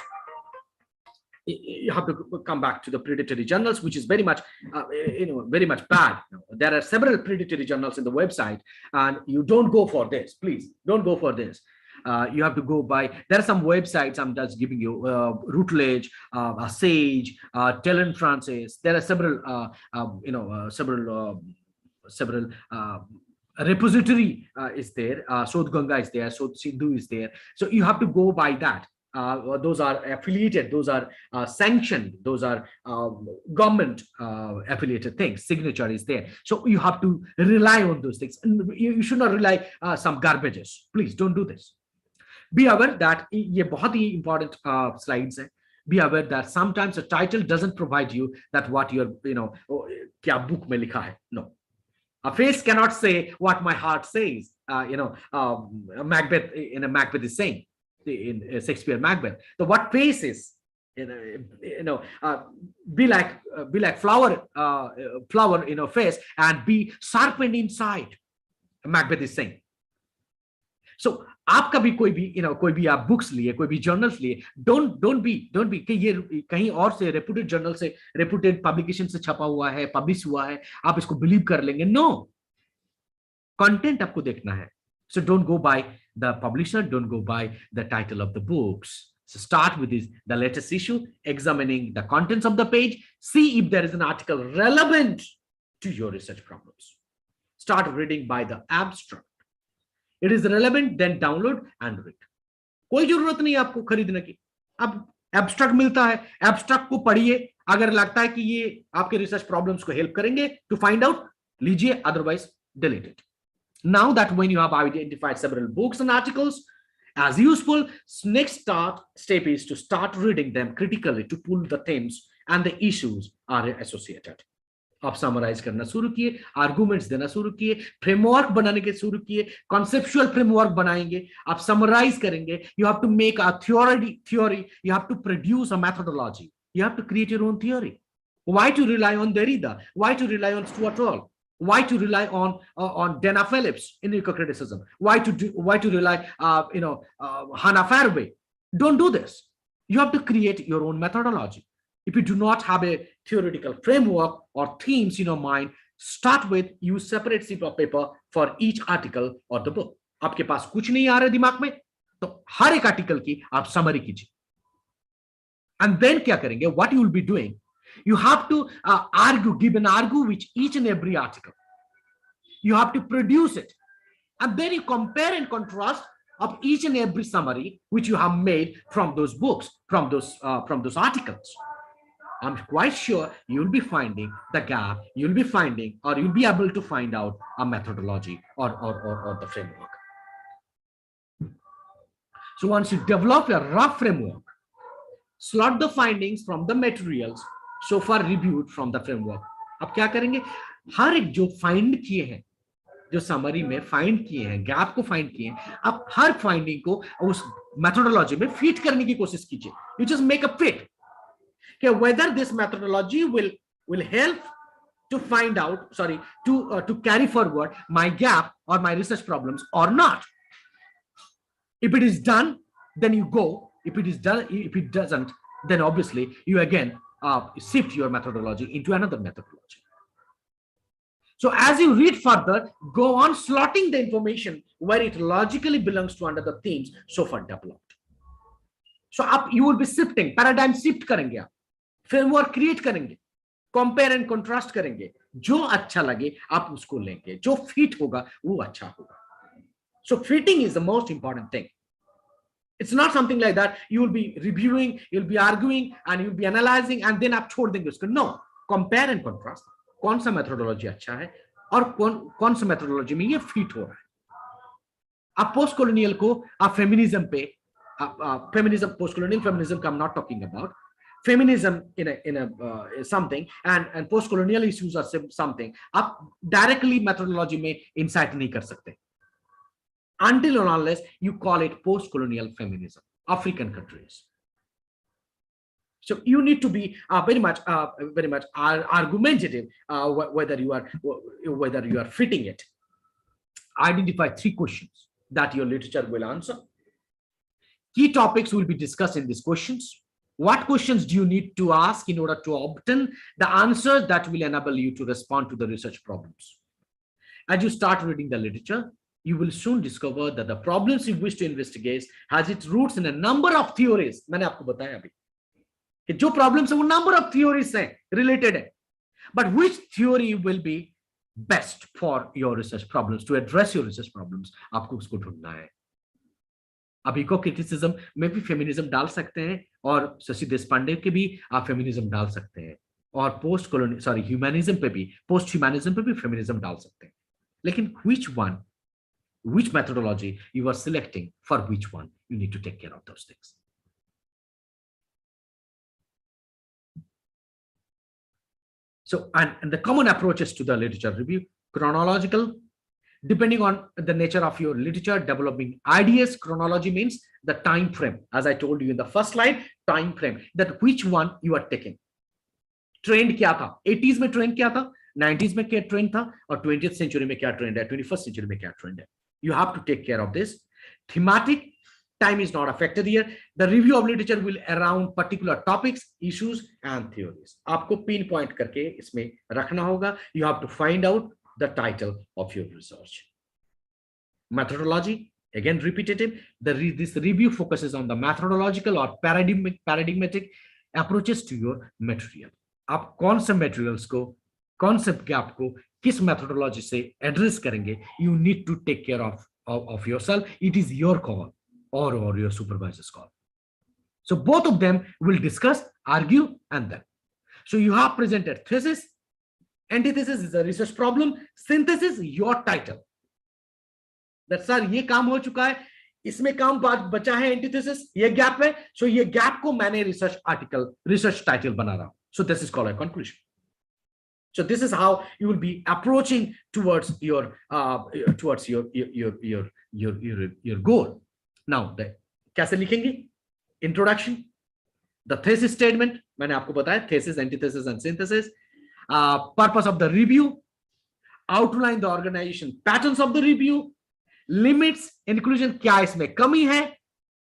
You have to come back to the predatory journals, which is very much, very much bad. There are several predatory journals in the website, and you don't go for this. Please don't go for this. You have to go by. There are some websites I'm just giving you. Routledge, Sage, Talent Francis. There are several repository is there. Sodh Ganga is there. Sodh Sindhu is there. So you have to go by that. Those are affiliated. Those are sanctioned. Those are government affiliated things. Signature is there. So you have to rely on those things. You should not rely some garbages. Please don't do this. Be aware that ये बहुत ही important slides हैं. Be aware that sometimes a title doesn't provide you that what you're, क्या book में लिखा है. No. A face cannot say what my heart says. Macbeth, Macbeth is saying in Shakespeare Macbeth. So what face is, be like flower in a face and be sharpened inside. Macbeth is saying. So आपका भी कोई भी आप books लिए, कोई भी journals लिए, don't be कि ये कहीं और से रेपुटेड जर्नल से, रेपुटेड पब्लिकेशन से छपा हुआ है, पब्लिश हुआ है, आप इसको बिलीव कर लेंगे. नो, कंटेंट आपको देखना है. So don't go by the publisher, don't go by the title of the books. So start with the latest issue, examining the contents of the page, see if there is an article relevant to your research problems. Start reading by the abstract. It is relevant, then download and read. कोई जरूरत नहीं आपको खरीदने की. अब abstract मिलता है, abstract को पढ़िए. अगर लगता है कि ये आपके रिसर्च प्रॉब्लम्स को हेल्प करेंगे to find out, लीजिए, otherwise delete it. Now that when you have identified several books and articles as useful, next step is to start reading them critically to pull the themes and the issues are associated. आप summarise करना शुरू किए, arguments देना शुरू किए, framework बनाने के शुरू किए, कॉन्सेप्चुअल फ्रेमवर्क बनाएंगे, आप समराइज करेंगे. You have to make a theory, you have to produce a methodology, you have to create your own theory. Why to rely on Derrida? Why to rely on Stuart Hall? Why to rely on Dana Phillips in eco-criticism? Why to rely Hannah Fairway? Don't do this. You have to create your own methodology. If you do not have a theoretical framework or themes in your mind, start with use separate sheet of paper for each article or the book. आपके पास कुछ नहीं आ रहा दिमाग में, तो हर एक article की आप समरी कीजिए. And then क्या करेंगे? What you will be doing? You have to give an argue with each and every article. You have to produce it, and then you compare and contrast of each and every summary which you have made from those books, from those articles. I'm quite sure you'll be finding the gap. You'll be finding, or you'll be able to find out a methodology or the framework. So once you develop a rough framework, slot the findings from the materials so far reviewed from the framework. अब क्या करेंगे? हर एक जो find किए हैं, जो summary में find किए हैं, गैप को फाइंड किए हैं, अब हर फाइंडिंग को उस मेथोडोलॉजी में फिट करने की कोशिश कीजिए. You just make a fit. Okay, whether this methodology will help to find out, to carry forward my gap or my research problems or not. If it is done, then you go. If it is done, if it doesn't, then obviously you again shift your methodology into another methodology. So as you read further, go on slotting the information where it logically belongs to under the themes so far developed. So up you will be shifting, paradigm shift करेंगे आप, framework create करेंगे, compare and contrast करेंगे, जो अच्छा लगे आप उसको लेंगे, जो fit होगा वो अच्छा होगा. So fitting is the most important thing. It's not something like that. You will be reviewing, you'll be arguing, and you'll be analyzing, and then आप छोड़ देंगे उसको. No, compare and contrast. कौन सा मेथोडोलॉजी अच्छा है और कौन सा मेथोडोलॉजी में ये फिट हो रहा है. आप पोस्ट कॉलोनियल को आप फेमिनिज्म पे, फेमिनिज्म, पोस्ट कॉलोनियल फेमिनिज्म का I'm not talking about. Feminism in a something and post colonial issues are something. आप directly methodology में insight नहीं कर सकते until or unless you call it post colonial feminism, African countries. So you need to be very much argumentative whether you are fitting it. Identify 3 questions that your literature will answer. Key topics will be discussed in these questions. What questions do you need to ask in order to obtain the answers that will enable you to respond to the research problems? As you start reading the literature, you will soon discover that the problems you wish to investigate has its roots in a number of theories. मैंने आपको बताया अभी कि जो problems है वो number of theories हैं, related है. But which theory will be best for your research problems, to address your research problems? आपको उसको ढूंढना है. आप इको क्रिटिसिज्म में भी फेमिनिज्म डाल सकते हैं और शशि देशपांडे के भी आप फेमिनिज्म डाल सकते हैं और पोस्ट कॉलोनी ह्यूमैनिज्म पे भी, पोस्ट ह्यूमैनिज्म पे भी फेमिनिज्म डाल सकते हैं. लेकिन which methodology you are selecting, for which one you need to take care of those things. So and the common approaches to the literature review: chronological, depending on the nature of your literature, developing ideas. Chronology means the time frame, as I told you in the first slide, time frame, that which one you are taking. Trend क्या था? 80s में trend क्या था? 90s में क्या trend था? और 20th century में क्या trend है? 21st century में क्या trend है? You have to take care of this. Thematic, time is not affected here. The review of literature will around particular topics, issues and theories. आपको pinpoint करके इसमें रखना होगा. You have to find out the title of your research. Methodology, again repetitive. This review focuses on the methodological or paradigmatic approaches to your material. आप कौन से materials को, concept gap को किस methodology से address करेंगे? You need to take care of yourself. It is your call or your supervisor's call. So both of them will discuss, argue, and then. So you have presented thesis. Antithesis is a research problem. Synthesis, your title. That sir, ये काम हो चुका है, इसमें काम बचा है, antithesis, ये gap है, so ये gap को मैंने research title बना रहा हूं. So this is called a conclusion. So this is how you will be approaching towards your goal. Now, कैसे लिखेंगे? Introduction, the thesis statement, मैंने आपको बताया, thesis, antithesis, and synthesis. Purpose of the review, outline the organization patterns of the review, limits, inclusion, क्या इसमें कमी है,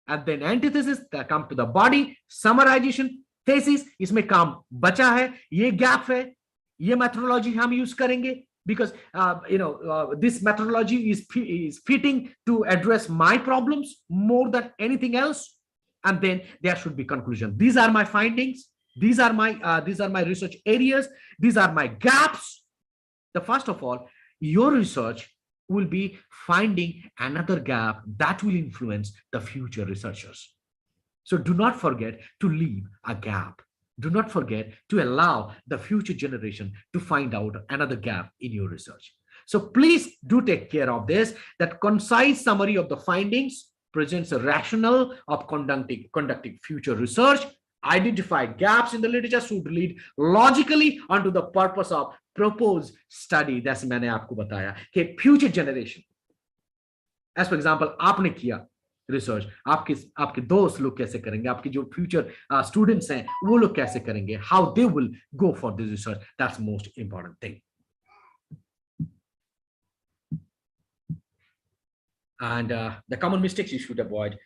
and then antithesis, come to the body, summarization, thesis, इसमें काम बचा है, ये गैप है, ये मेथोडोलॉजी हम यूज करेंगे because this methodology is fitting to address my problems more than anything else, and then there should be conclusion. These are my findings, these are my research areas, these are my gaps. The first of all, your research will be finding another gap that will influence the future researchers. So do not forget to leave a gap. Do not forget to allow the future generation to find out another gap in your research. So please do take care of this. That concise summary of the findings presents a rationale of conducting future research. Identify gaps in the literature should lead logically onto the purpose of proposed study. That's मैंने आपको बताया कि future generation. As for example, आपने किया research, आपके दोस्त लोग कैसे करेंगे, आपके जो फ्यूचर स्टूडेंट्स हैं वो लोग कैसे करेंगे, how they will go for this research, that's most important thing. And the common mistakes you should avoid,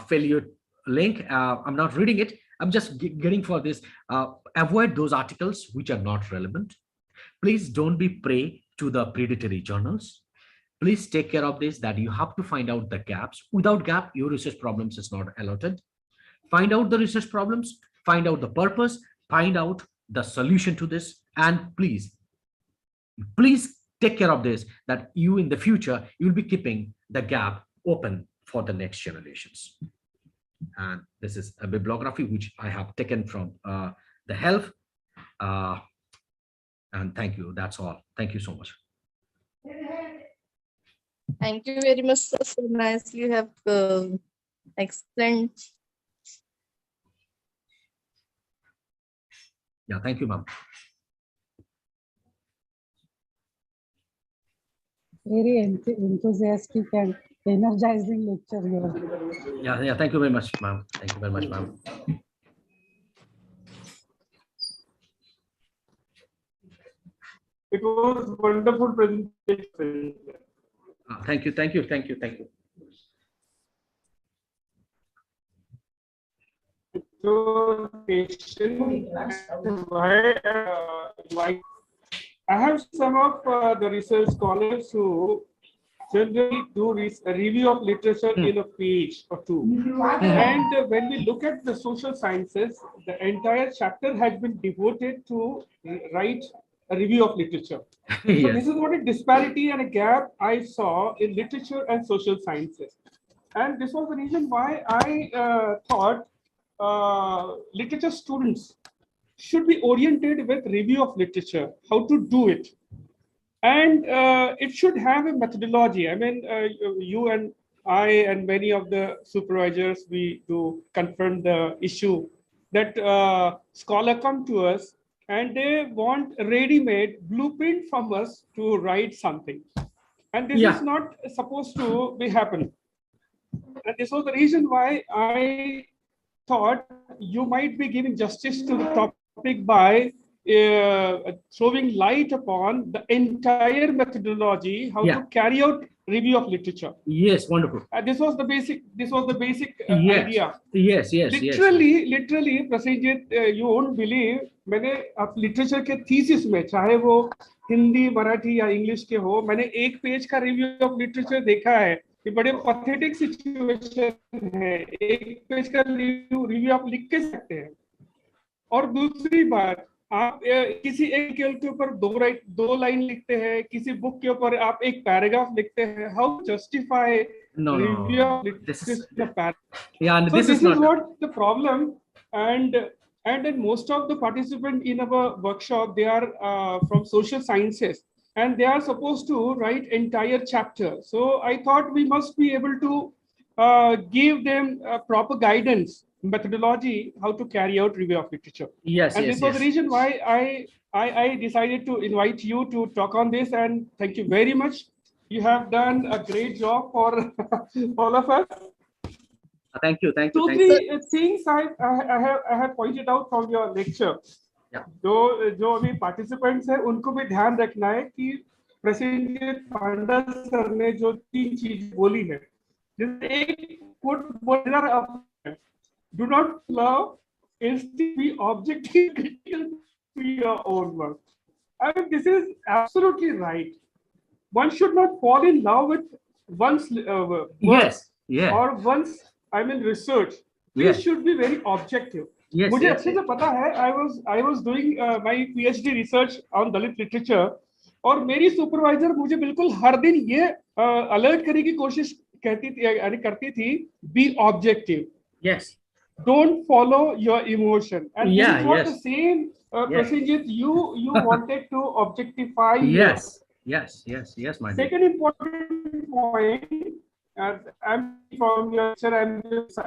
failure link, I'm not reading it, I'm just getting for this. Avoid those articles which are not relevant. Please don't be prey to the predatory journals. Please take care of this, that you have to find out the gaps. Without gap, your research problems is not allotted. Find out the research problems, find out the purpose, find out the solution to this, and please take care of this, that you in the future, you'll be keeping the gap open for the next generations. And this is a bibliography which I have taken from the help. And thank you, that's all. Thank you so much. Thank you very much, sir. So nice you have explained. Yeah, thank you, ma'am. Very enthusiastic and energizing lecture here. Yeah, thank you very much, ma'am. Thank you very much, ma'am. It was wonderful presentation. Thank you. So, I have some of the research scholars who generally do a review of literature in a page or two. And when we look at the social sciences, the entire chapter has been devoted to write a review of literature. So Yes. this is what a disparity and a gap I saw in literature and social sciences. And this was the reason why I thought literature students should be oriented with review of literature, how to do it. And it should have a methodology. I mean, you and I and many of the supervisors, we do confront the issue that scholars come to us and they want a ready-made blueprint from us to write something. And this is not supposed to be happen. And this was the reason why I thought you might be giving justice to the topic by throwing light upon the entire methodology, how to carry out review of literature. Yes, wonderful. This was the basic idea. Yes. Literally, Prasenjit, you won't believe, मैंने आप literature के thesis में, चाहे वो हिंदी, मराठी या English के हो, मैंने एक पेज का review of literature देखा है. ये बड़े pathetic situation है. एक पेज का review आप लिख के सकते हैं. और दूसरी बात, आप किसी एक के ऊपर दो लाइन लिखते हैं, किसी बुक के ऊपर आप एक पैराग्राफ लिखते हैं. How justify review of literature? And so this is what the problem. And then most of the participants in our workshop, they are from social sciences, and they are supposed to write entire chapter. So I thought we must be able to give them proper guidance, methodology, how to carry out review of literature. And this was the reason why I decided to invite you to talk on this. And thank you very much. You have done a great job for all of us. Thank you. Two, three things I have pointed out from your lecture. जो अभी participants हैं, उनको भी ध्यान रखना है कि president पांडा sir ने जो 3 चीज बोली है, एक do not love Instead, be objective, critical to your own work. I mean, this is absolutely right. One should not fall in love with one's work Yes. Yeah. or one's, I mean, research. We Yes. should be very objective. Yes. मुझे Yes. अच्छे से पता है, I was doing my PhD research on Dalit literature, और मेरी supervisor मुझे बिल्कुल हर दिन ये अलर्ट करने की कोशिश करती थी, be objective. Yes. Don't follow your emotion. And Yeah, this is what yes. the same Prasenjit, you wanted to objectify. Yes. Yes. Yes. Yes, my dear. Second important point, I'm from your lecture, I'm just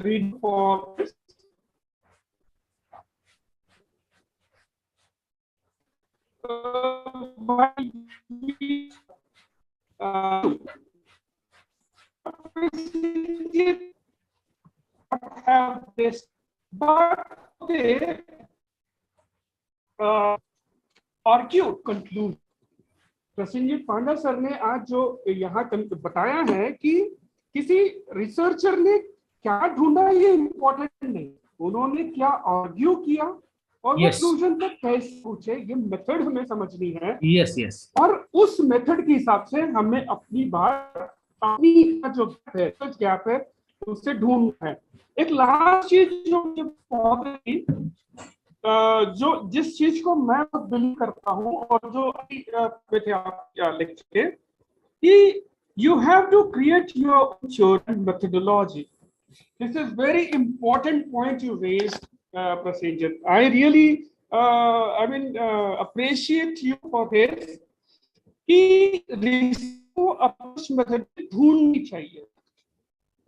read for have this, but they argue conclude. Prasenjit Panda sir ने आज जो यहाँ बताया है कि किसी researcher ने क्या ढूंढा ये इम्पोर्टेंट नहीं, उन्होंने क्या आर्ग्यू किया और कंक्लूजन तक कैसे पूछे, ये मेथड हमें समझनी है. Yes, yes. और उस मेथड के हिसाब से हमें अपनी बात, अपनी जो गैप है उससे ढूंढना है. एक लास्ट चीज जो जिस चीज को मैं बिलीव करता हूँ और जो लेक्चर कि you have to create your own methodology. This is very important point you raised, Prasenjit. I really appreciate you for this. कि अप्रोच मेथड ढूंढनी चाहिए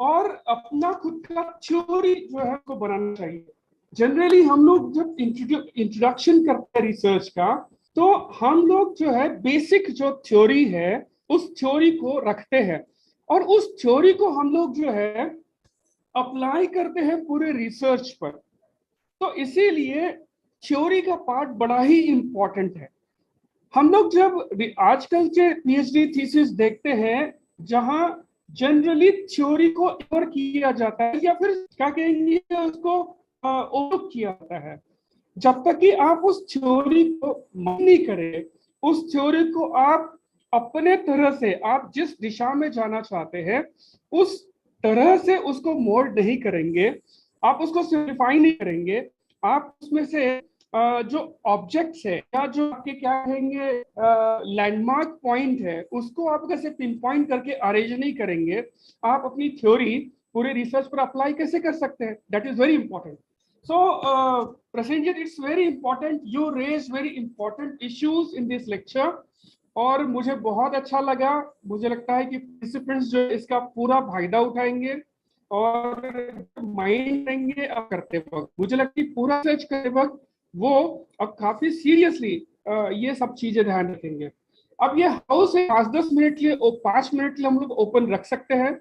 और अपना खुद का थ्योरी जो है को बनाना चाहिए. जनरली हम लोग जब इंट्रोडक्शन करते हैं रिसर्च का, तो हम लोग जो है बेसिक जो थ्योरी है उस थ्योरी को रखते हैं और उस थ्योरी को हम लोग जो है अप्लाई करते हैं पूरे रिसर्च पर. तो इसीलिए थ्योरी का पार्ट बड़ा ही इम्पोर्टेंट है. हम लोग जब आजकल के पीएचडी थीसिस देखते हैं जहां जनरली थ्योरी को इग्नोर किया जाता है या फिर क्या कहेंगे उसको ओवरलुक किया जाता है. जब तक कि आप उस थ्योरी को नहीं करें, उस थ्योरी को आप अपने तरह से, आप जिस दिशा में जाना चाहते हैं उस तरह से उसको मोल्ड नहीं करेंगे, आप उसको सिम्प्लीफाई नहीं करेंगे, आप उसमें से जो ऑब्जेक्ट्स है या जो आपके क्या कहेंगे लैंडमार्क पॉइंट है उसको आप कैसे पिन पॉइंट करके अरेंज नहीं करेंगे, आप अपनी थ्योरी पूरे रिसर्च पर अप्लाई कैसे कर सकते हैं. That is very important. So Prasenjit, it's very important, you raise very important issues in this lecture और मुझे बहुत अच्छा लगा. मुझे लगता है कि पार्टिसिपेंट्स जो इसका पूरा फायदा उठाएंगे और माइंड रहेंगे अब करते वक्त. मुझे लगता है पूरा सर्च करते वक्त वो अब काफी सीरियसली ये सब चीजें ध्यान रखेंगे. अब ये हाउस है 5-10 मिनट के लिए 5 मिनट के लिए हम लोग ओपन रख सकते हैं.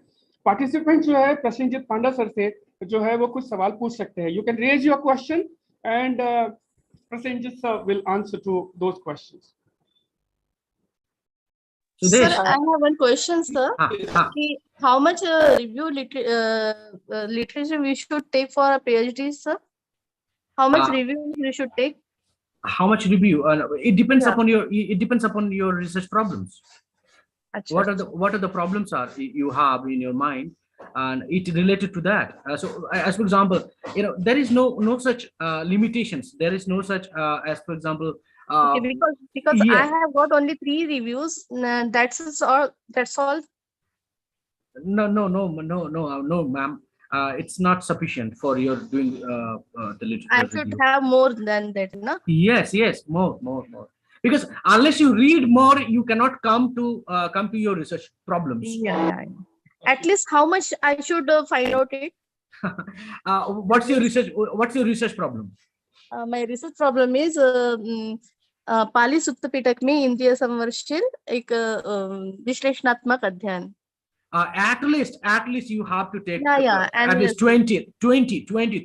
पार्टिसिपेंट जो है प्रसेंजित पांडा सर से जो है वो कुछ सवाल पूछ सकते हैं. You can raise your question and Prasenjit sir will answer to those questions. Sir, I have one question, sir. How much review literature we should take for a PhD, sir? How much review we should take? How much review? It depends Yeah. upon your research problems. Achha. What are the problems are you have in your mind, and it related to that. So, as for example, there is no such limitations. There is no such as for example. Okay, because yes. I have got only 3 reviews. That's all. That's all. No, ma'am. It's not sufficient for your doing the literature. I should have more than that, no? Yes, more. Because unless you read more, you cannot come to your research problems. Yeah. At least how much I should find out it? What's your research problem? My research problem is पाली सुप्त पिटक में इंद्रिय संवर्षण एक विश्लेषणात्मक अध्ययन. At least you have to take at least 20, 30.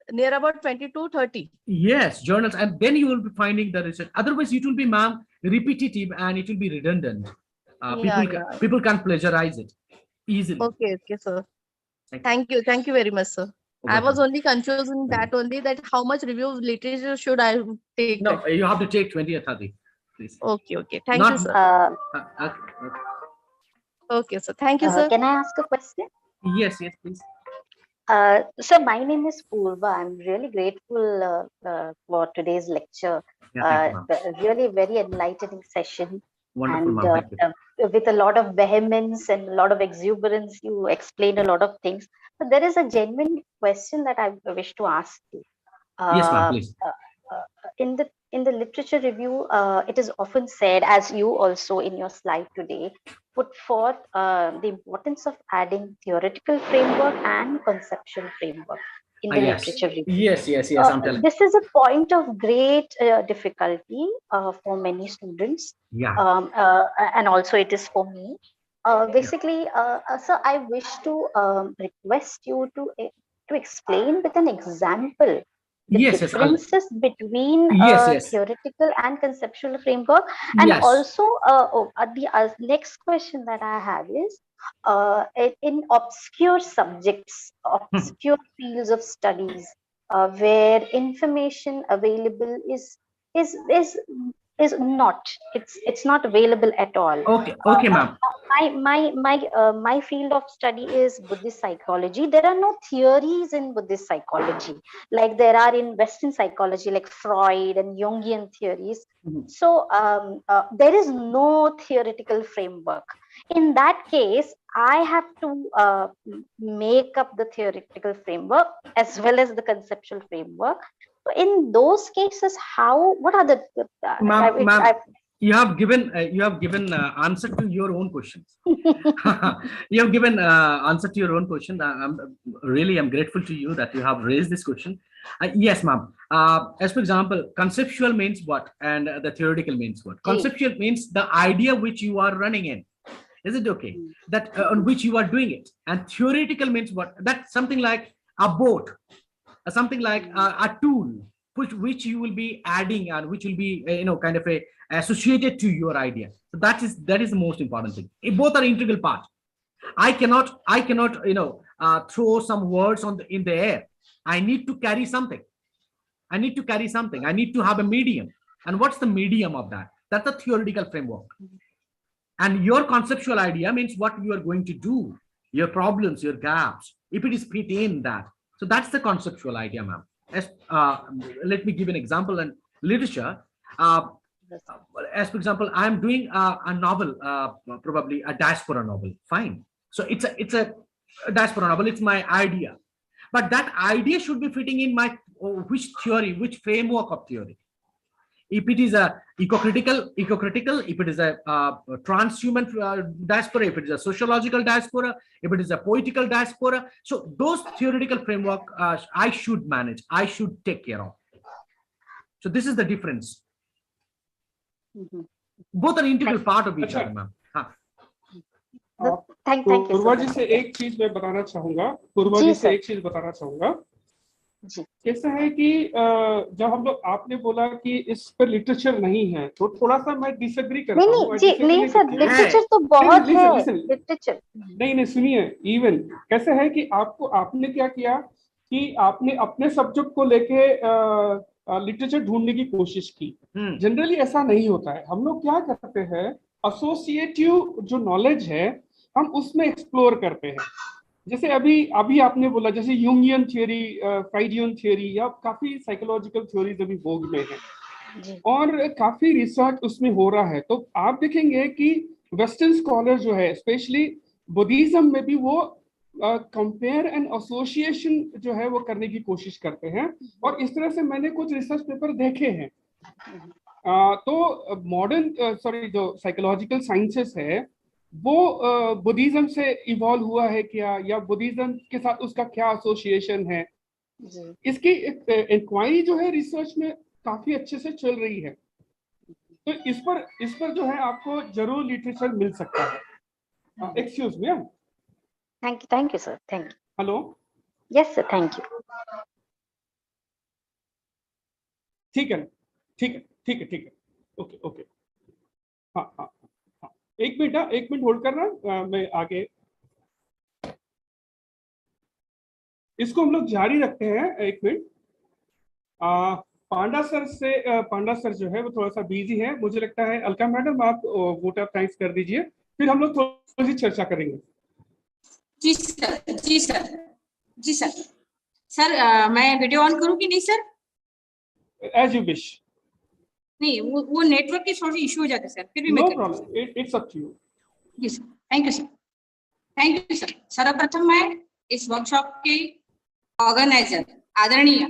Near about 20 to 30. Yes, journals, and then you will be finding the research. Otherwise, it will be, ma'am, repetitive and it will be redundant. People can't plagiarize it easily. Okay, sir. Thank you very much, sir. I was only confused in that only, that how much review of literature should I take? No, you have to take 20 or 30, please. Okay. Thank Not- you, sir. Okay. Okay, sir. Thank you, sir. Can I ask a question? Yes, please. So my name is Purva. I'm really grateful for today's lecture. Yeah, thank you, ma'am. Really very enlightening session. Wonderful, And ma'am. Thank you. with a lot of vehemence and a lot of exuberance, you explained a lot of things. But there is a genuine question that I wish to ask you. Yes, ma'am, please. In the literature review, it is often said, as you also in your slide today put forth, the importance of adding theoretical framework and conceptual framework in the Yes. literature review. Yes, I'm telling. This is a point of great difficulty for many students. Yeah. And also it is for me. Basically, so I wish to request you to explain with an example the differences between theoretical and conceptual framework. And also the next question that I have is, in obscure subjects, obscure fields of studies, where information available is not, it's not available at all. Okay, ma'am. My field of study is Buddhist psychology. There are no theories in Buddhist psychology like there are in Western psychology, like Freud and Jungian theories. So there is no theoretical framework. In that case, I have to make up the theoretical framework as well as the conceptual framework. So in those cases, what are the ma'am, you have given answer to your own questions. You have given answer to your own question. I'm grateful to you that you have raised this question. Yes, ma'am. As for example, conceptual means what, and the theoretical means what? Conceptual means the idea which you are running in. Is it okay? That on which you are doing it. And theoretical means what? That's something like a boat, something like a tool, which you will be adding and which will be kind of associated to your idea. So that is the most important thing. Both are integral part. I cannot throw some words in the air. I need to carry something. I need to have a medium. And what's the medium of that? That's a theoretical framework. And your conceptual idea means what you are going to do, your problems, your gaps, if it is fit in that. So that's the conceptual idea, ma'am. Let me give an example in literature. As for example, I'm doing a novel, probably a diaspora novel. Fine. So it's a diaspora novel. It's my idea, but that idea should be fitting in my which framework of theory. If it is a eco-critical, if it is a transhuman diaspora, if it is a sociological diaspora, if it is a poetical diaspora, so those theoretical framework I should manage, I should take care of. So this is the difference. Both are integral part of each other, ma'am. Thank you. पूर्वा जी से एक चीज मैं बताना चाहूंगा। कैसा है कि जब हम लोग, आपने बोला कि इस पर लिटरेचर नहीं है, तो थोड़ा सा मैं डिसएग्री करता हूँ। नहीं सर, लिटरेचर तो बहुत है। लिटरेचर नहीं, सुनिए। इवन कैसा है कि आपने क्या किया कि आपने अपने सब्जेक्ट को लेके लिटरेचर ढूंढने की कोशिश की। जनरली ऐसा नहीं होता है। हम लोग क्या करते हैं, एसोसिएटिव जो नॉलेज है हम उसमें एक्सप्लोर करते हैं। जैसे अभी आपने बोला, जैसे यूंगियन थियरी, फ्राइडियन थियरी, या काफी साइकोलॉजिकल थ्योरीज अभी भोग में है और काफी रिसर्च उसमें हो रहा है। तो आप देखेंगे कि वेस्टर्न स्कॉलर जो है, स्पेशली बुद्धिज्म में भी, वो कंपेयर एंड एसोसिएशन जो है वो करने की कोशिश करते हैं। और इस तरह से मैंने कुछ रिसर्च पेपर देखे हैं। तो मॉडर्न जो साइकोलॉजिकल साइंसेस है वो बुद्धिज्म से इवॉल्व हुआ है क्या, या बुद्धिज्म के साथ उसका क्या एसोसिएशन है, इसकी इंक्वायरी जो है रिसर्च में काफी अच्छे से चल रही है। तो इस पर जो है आपको जरूर लिटरेचर मिल सकता है। Excuse me. Thank you sir, thank you. Hello, yes sir, thank you. ठीक है। ओके। हाँ, एक मिनट होल्ड करना, मैं आगे। इसको हम लोग जारी रखते हैं। एक मिनट, पांडा सर जो है वो थोड़ा सा बिजी है, मुझे लगता है अलका मैडम आप वोट ऑफ थैंक्स कर दीजिए, फिर हम लोग थोड़ी सी चर्चा करेंगे। जी सर, जी सर, जी सर। सर मैं वीडियो ऑन करूं कि नहीं सर? As you wish. नहीं, वो नेटवर्क की थोड़ी इशू हो जाता है सर, फिर भी मैं no problem, it's up to you. जी sir, thank you sir, thank you sir. सर्वप्रथम मैं इस वर्कशॉप के ऑर्गेनाइजर आदरणीय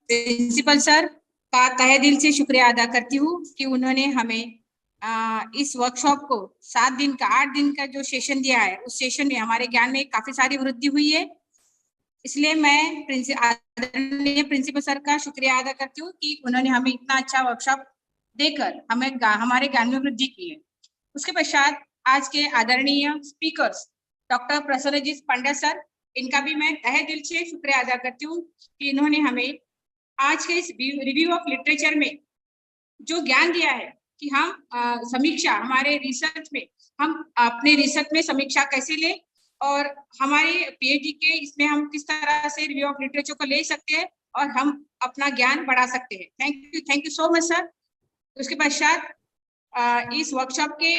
प्रिंसिपल सर का तहे दिल से शुक्रिया अदा करती हूँ कि उन्होंने हमें इस वर्कशॉप को 7 दिन का 8 दिन का जो सेशन दिया है, उस सेशन में हमारे ज्ञान में काफी सारी वृद्धि हुई है। इसलिए मैं आदरणीय प्रिंसिपल सर का शुक्रिया अदा करती हूँ कि उन्होंने हमें इतना अच्छा वर्कशॉप देकर हमारे ज्ञान में वृद्धि की है। उसके पश्चात आज के आदरणीय स्पीकर्स डॉक्टर प्रसन्नजीत पांडा सर, इनका भी मैं तहे दिल से शुक्रिया अदा करती हूँ कि इन्होंने हमें आज के इस रिव्यू ऑफ लिटरेचर में जो ज्ञान दिया है कि हम समीक्षा, हमारे रिसर्च में हम अपने रिसर्च में समीक्षा कैसे लें और हमारे पीएचडी के इसमें हम किस तरह से रिव्यू ऑफ लिटरेचर को ले सकते हैं और हम अपना ज्ञान बढ़ा सकते हैं। Thank you so much sir. उसके पश्चात इस वर्कशॉप के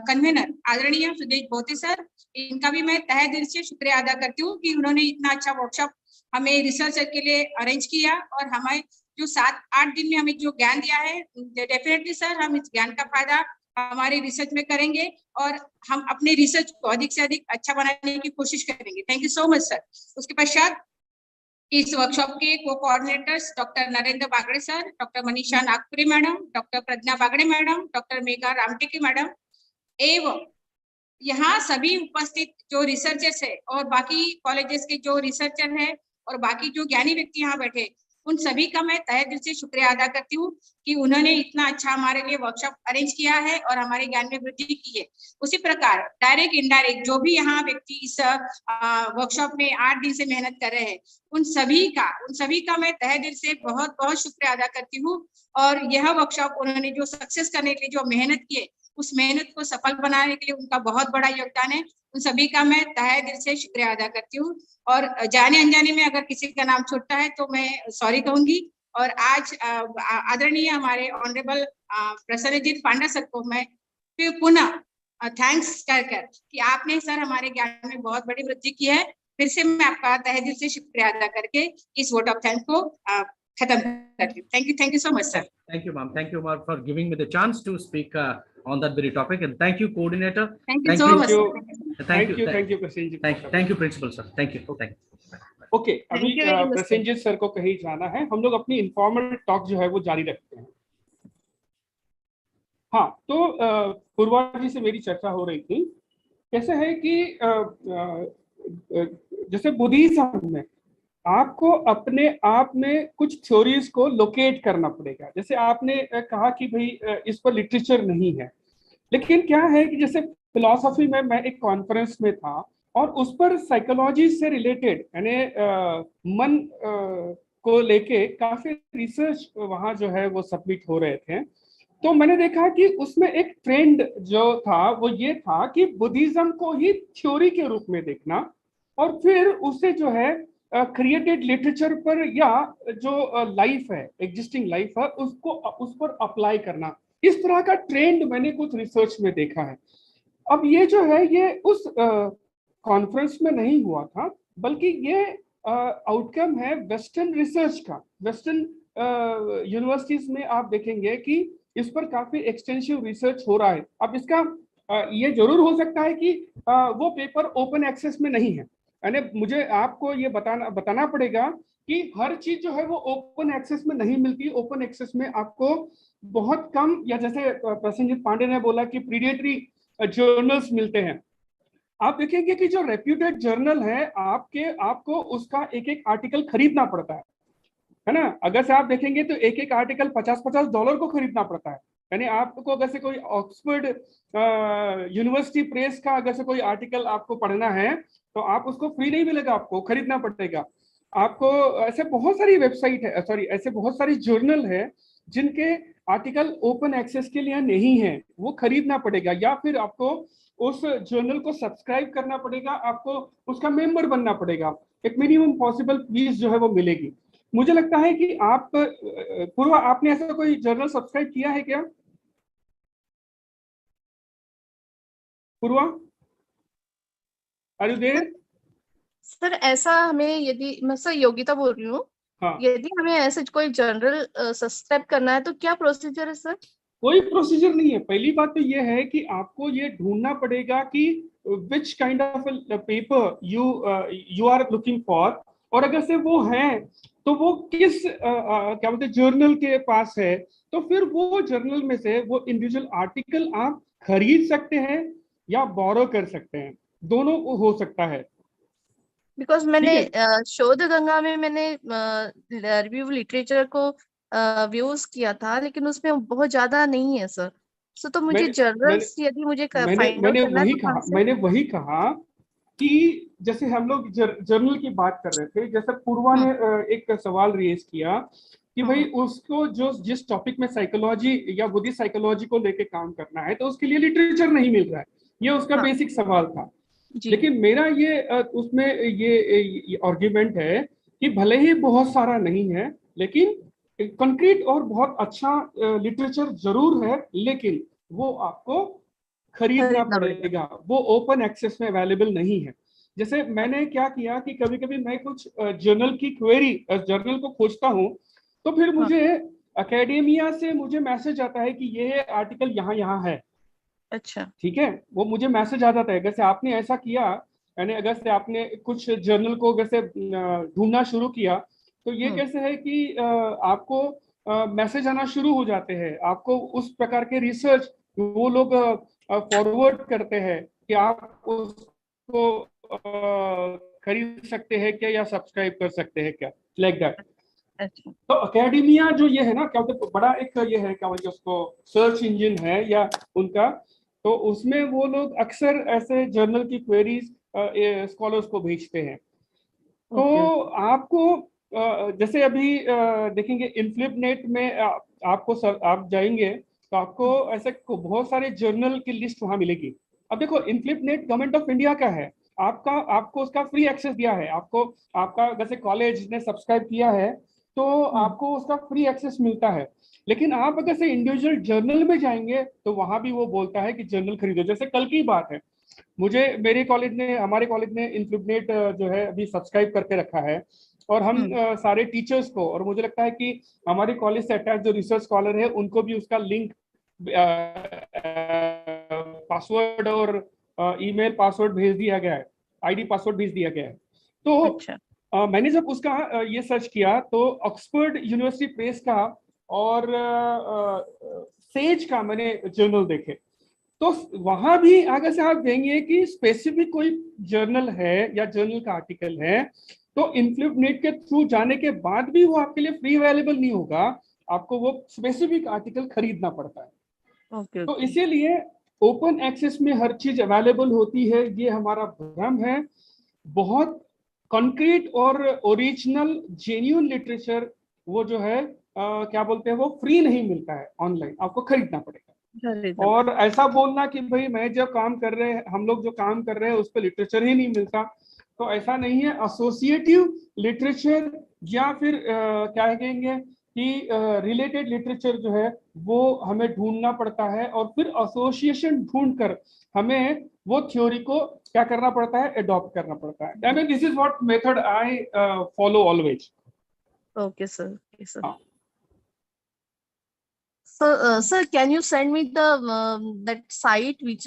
कन्वेनर आदरणीय सुदेश भोते सर, इनका भी मैं तहे दिल से शुक्रिया अदा करती हूँ कि उन्होंने इतना अच्छा वर्कशॉप हमें रिसर्च के लिए अरेंज किया और हमें जो 7-8 दिन में हमें जो ज्ञान दिया है, डेफिनेटली सर हम इस ज्ञान का फायदा हमारे रिसर्च में करेंगे और हम अपने रिसर्च को अधिक से अधिक अच्छा बनाने की कोशिश करेंगे। Thank you so much sir. उसके पश्चात इस वर्कशॉप के co-coordinators doctor Narendra Bagde sir, doctor Manisha Nagpuri madam, doctor Pragya Bagde madam, doctor Megha Ramteke madam एवं यहाँ सभी उपस्थित जो रिसर्चर्स है और बाकी कॉलेजेस के जो रिसर्चर है और बाकी जो ज्ञानी व्यक्ति यहाँ बैठे, उन सभी का मैं तहे दिल से शुक्रिया अदा करती हूँ कि उन्होंने इतना अच्छा हमारे लिए वर्कशॉप अरेंज किया है और हमारे ज्ञान में वृद्धि की है। उसी प्रकार डायरेक्ट इंडायरेक्ट जो भी यहाँ व्यक्ति इस वर्कशॉप में 8 दिन से मेहनत कर रहे हैं, उन सभी का मैं तहे दिल से बहुत बहुत शुक्रिया अदा करती हूँ। और यह वर्कशॉप उन्होंने जो सक्सेस करने के लिए जो मेहनत की है, उस मेहनत को सफल बनाने के लिए उनका बहुत बड़ा योगदान है। उन सभी का मैं तहे दिल से शुक्रिया अदा करती हूँ और जाने अनजाने में अगर किसी का नाम छूटता है तो मैं सॉरी कहूंगी। और आज आदरणीय हमारे ऑनरेबल प्रसन्नजीत पांडा सर को मैं फिर पुनः थैंक्स कर कि आपने सर हमारे ज्ञान में बहुत बड़ी वृद्धि की है। फिर से मैं आपका तहे दिल से शुक्रिया अदा करके इस वोट ऑफ थैंक्स को खत्म करती हूँ। Thank you so much sir. Thank you ma'am, thank you ma'am for giving me the chance to speak on that very topic, and thank you coordinator. Thank you so much. Thank you Prasenjit. Thank you principal sir. Thank you. Okay, अभी Prasenjit sir को कहीं जाना है, हम लोग अपनी informal talk जो है वो जारी रखते हैं। हाँ, तो पूर्वा जी से मेरी चर्चा हो रही थी, कैसे है कि जैसे बुद्धिज्म में आपको अपने आप में कुछ थ्योरीज को लोकेट करना पड़ेगा। जैसे आपने कहा कि भाई इस पर लिटरेचर नहीं है, लेकिन क्या है कि जैसे फिलॉसफी में मैं एक कॉन्फ्रेंस में था और उस पर साइकोलॉजी से रिलेटेड यानी मन को लेके काफी रिसर्च वहाँ जो है वो सबमिट हो रहे थे। तो मैंने देखा कि उसमें एक ट्रेंड जो था वो ये था कि बुद्धिज्म को ही थ्योरी के रूप में देखना और फिर उसे जो है क्रिएटेड लिटरेचर पर या जो लाइफ है, एग्जिस्टिंग लाइफ है, उसको उस पर अप्लाई करना। इस तरह का ट्रेंड मैंने कुछ रिसर्च में देखा है। अब ये जो है ये उस कॉन्फ्रेंस में नहीं हुआ था, बल्कि ये आउटकम है वेस्टर्न रिसर्च का। वेस्टर्न यूनिवर्सिटीज में आप देखेंगे कि इस पर काफी एक्सटेंसिव रिसर्च हो रहा है। अब इसका ये जरूर हो सकता है कि वो पेपर ओपन एक्सेस में नहीं है, यानी मुझे आपको ये बताना पड़ेगा कि हर चीज जो है वो ओपन एक्सेस में नहीं मिलती। ओपन एक्सेस में आपको बहुत कम, या जैसे प्रसेंजित पांडे ने बोला कि प्रीडेटरी जर्नल्स मिलते हैं। आप देखेंगे कि जो रेप्यूटेड जर्नल है आपको उसका एक एक आर्टिकल खरीदना पड़ता है ना। अगर से आप देखेंगे तो एक एक आर्टिकल $50 को खरीदना पड़ता है। यानी आपको अगर से कोई ऑक्सफोर्ड यूनिवर्सिटी प्रेस का अगर से कोई आर्टिकल आपको पढ़ना है तो आप उसको फ्री नहीं मिलेगा, आपको खरीदना पड़ेगा। आपको ऐसे बहुत सारी वेबसाइट है, ऐसे बहुत सारी जर्नल है जिनके आर्टिकल ओपन एक्सेस के लिए नहीं है, वो खरीदना पड़ेगा, या फिर आपको उस जर्नल को सब्सक्राइब करना पड़ेगा, आपको उसका मेंबर बनना पड़ेगा। एक मिनिमम पॉसिबल फीस जो है वो मिलेगी। मुझे लगता है कि आप पूर्वा, आपने ऐसा कोई जर्नल सब्सक्राइब किया है क्या Purva? Are you there? Sir ऐसा हमें, यदि मैं सर योगिता बोल रही हूँ, हाँ, यदि हमें ऐसे कोई जनरल सब्सक्राइब करना है तो क्या प्रोसीजर है सर? कोई प्रोसीजर नहीं है। पहली बात तो ये है कि आपको ये ढूंढना पड़ेगा कि which kind of paper you are looking for, और अगर से वो है तो वो किस क्या बोलते हैं जर्नल के पास है, तो फिर वो जर्नल में से वो इंडिविजुअल आर्टिकल आप खरीद सकते हैं या बोरो कर सकते हैं, दोनों हो सकता है। बिकॉज मैंने शोध गंगा में मैंने रिव्यू लिटरेचर को व्यूज किया था, लेकिन उसमें बहुत ज्यादा नहीं है सर। सो तो मुझे जर्नल्स यदि मुझे फाइंड आउट करना है तो कहाँ से? मैंने वही कहा कि जैसे हम लोग जर्नल की बात कर रहे थे, जैसे पूर्वा ने एक सवाल रेज किया कि भाई उसको जो जिस टॉपिक में साइकोलॉजी या बुद्धिस्ट साइकोलॉजी को लेके काम करना है तो उसके लिए लिटरेचर नहीं मिल रहा है, ये उसका बेसिक सवाल था। लेकिन मेरा ये उसमें ये आर्ग्यूमेंट है कि भले ही बहुत सारा नहीं है, लेकिन कंक्रीट और बहुत अच्छा लिटरेचर जरूर है, लेकिन वो आपको खरीदना पड़ेगा, वो ओपन एक्सेस में अवेलेबल नहीं है। जैसे मैंने क्या किया कि कभी कभी मैं कुछ जर्नल की क्वेरी, जर्नल को खोजता हूँ, तो फिर मुझे एकेडेमिया से मुझे मैसेज आता है कि ये आर्टिकल यहाँ यहाँ है। अच्छा, ठीक है, वो मुझे मैसेज आ जाता है। अगर से आपने ऐसा किया, यानी अगर से आपने कुछ जर्नल को अगर से ढूंढना शुरू किया, तो ये कैसे है कि आपको मैसेज आना शुरू हो जाते हैं, आपको उस प्रकार के रिसर्च वो लोग फॉरवर्ड करते हैं कि आप उसको खरीद सकते हैं क्या या सब्सक्राइब कर सकते हैं क्या, लाइक दैट। तो एकेडेमिया जो ये है ना, क्या बोलते बड़ा एक ये है, क्या बोलते उसको, सर्च इंजन है या उनका, तो उसमें वो लोग अक्सर ऐसे जर्नल की क्वेरीज स्कॉलर्स को भेजते हैं। तो आपको जैसे अभी देखेंगे इनफ्लिपनेट में आपको आप जाएंगे तो आपको ऐसे बहुत सारे जर्नल की लिस्ट वहां मिलेगी। अब देखो इनफ्लिपनेट गवर्नमेंट ऑफ इंडिया का है, आपको उसका फ्री एक्सेस दिया है, आपको आपका जैसे कॉलेज ने सब्सक्राइब किया है तो आपको उसका फ्री एक्सेस मिलता है। लेकिन आप अगर से इंडिविजुअल जर्नल में जाएंगे तो वहां भी वो बोलता है कि जर्नल खरीदो। जैसे कल की बात है, मुझे हमारे कॉलेज ने इनफ्लिपनेट जो है अभी सब्सक्राइब करके रखा है, और हम सारे टीचर्स को, और मुझे लगता है कि हमारे कॉलेज से अटैच जो रिसर्च स्कॉलर है उनको भी उसका लिंक, पासवर्ड और ईमेल पासवर्ड भेज दिया गया है, आईडी पासवर्ड भेज दिया गया है। तो मैंने जब उसका ये सर्च किया तो ऑक्सफोर्ड यूनिवर्सिटी प्रेस का और सेज का मैंने जर्नल देखे, तो वहां भी अगर से आप देंगे कि स्पेसिफिक कोई जर्नल है या जर्नल का आर्टिकल है, तो इनफ्लिपनेट के थ्रू जाने के बाद भी वो आपके लिए फ्री अवेलेबल नहीं होगा, आपको वो स्पेसिफिक आर्टिकल खरीदना पड़ता है। तो इसीलिए ओपन एक्सेस में हर चीज अवेलेबल होती है, ये हमारा भ्रम है। बहुत कंक्रीट और ओरिजिनल जेन्युइन लिटरेचर वो जो है क्या बोलते हैं, वो फ्री नहीं मिलता है, ऑनलाइन आपको खरीदना पड़ेगा। और ऐसा बोलना कि भाई मैं जब काम कर रहे हैं, हम लोग जो काम कर रहे हैं उस पर लिटरेचर ही नहीं मिलता, तो ऐसा नहीं है। एसोसिएटिव लिटरेचर या फिर क्या कहेंगे कि रिलेटेड लिटरेचर जो है वो हमें ढूंढना पड़ता है, और फिर एसोसिएशन ढूंढकर हमें वो थ्योरी को क्या करना पड़ता है, अडॉप्ट करना पड़ता है। I mean this is what method I follow always. Okay sir, okay sir. So, sir, can you send me the that site which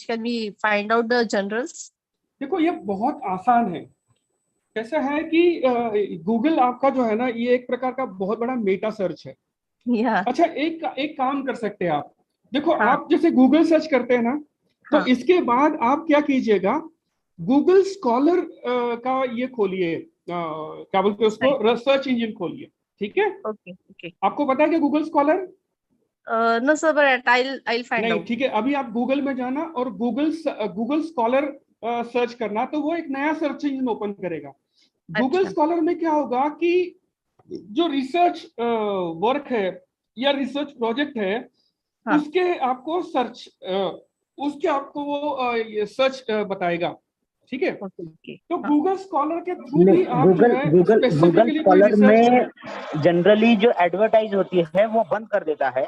can we find out the journals? देखो ये बहुत आसान है। कैसा है कि गूगल आपका जो है ना, ये एक प्रकार का बहुत बड़ा मेटा सर्च है। अच्छा, एक काम कर सकते हैं आप, देखो आप जैसे गूगल सर्च करते हैं ना, तो इसके बाद आप क्या कीजिएगा, गूगल स्कॉलर का ये खोलिए, क्या बोलते हैं उसको, सर्च इंजन खोलिए। ठीक है, ओके। आपको पता है कि Google scholar? No sir, but I'll find out. ठीक है, अभी आप गूगल में जाना और गूगल स्कॉलर सर्च करना, तो वो एक नया सर्च इंजन ओपन करेगा। गूगल स्कॉलर में क्या होगा कि जो रिसर्च वर्क है या रिसर्च प्रोजेक्ट है, उसके आपको वो सर्च बताएगा। ठीक है। Okay. तो गूगल स्कॉलर के थ्रू भी आप जो है गूगल स्पेसिफिकली कोई स्कॉलर रिसर्च में जनरली जो एडवर्टाइज होती है वो बंद कर देता है।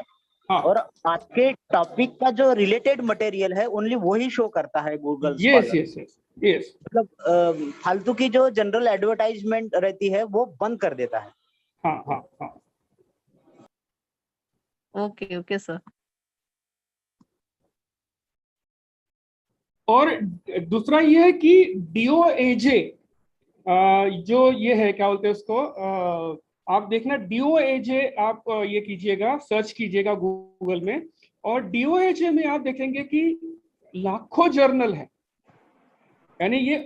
हाँ, और आपके टॉपिक का जो रिलेटेड मटेरियल है ओनली वही शो करता है गूगल स्कॉलर। यस मतलब फालतू की जो जनरल एडवर्टाइजमेंट रहती है वो बंद कर देता है। हाँ हाँ हाँ। Okay sir. और दूसरा ये है कि DOAJ जो ये है क्या बोलते हैं उसको, आप देखना DOAJ आप ये कीजिएगा, सर्च कीजिएगा गूगल में, और DOAJ में आप देखेंगे कि लाखों जर्नल है। यानी ये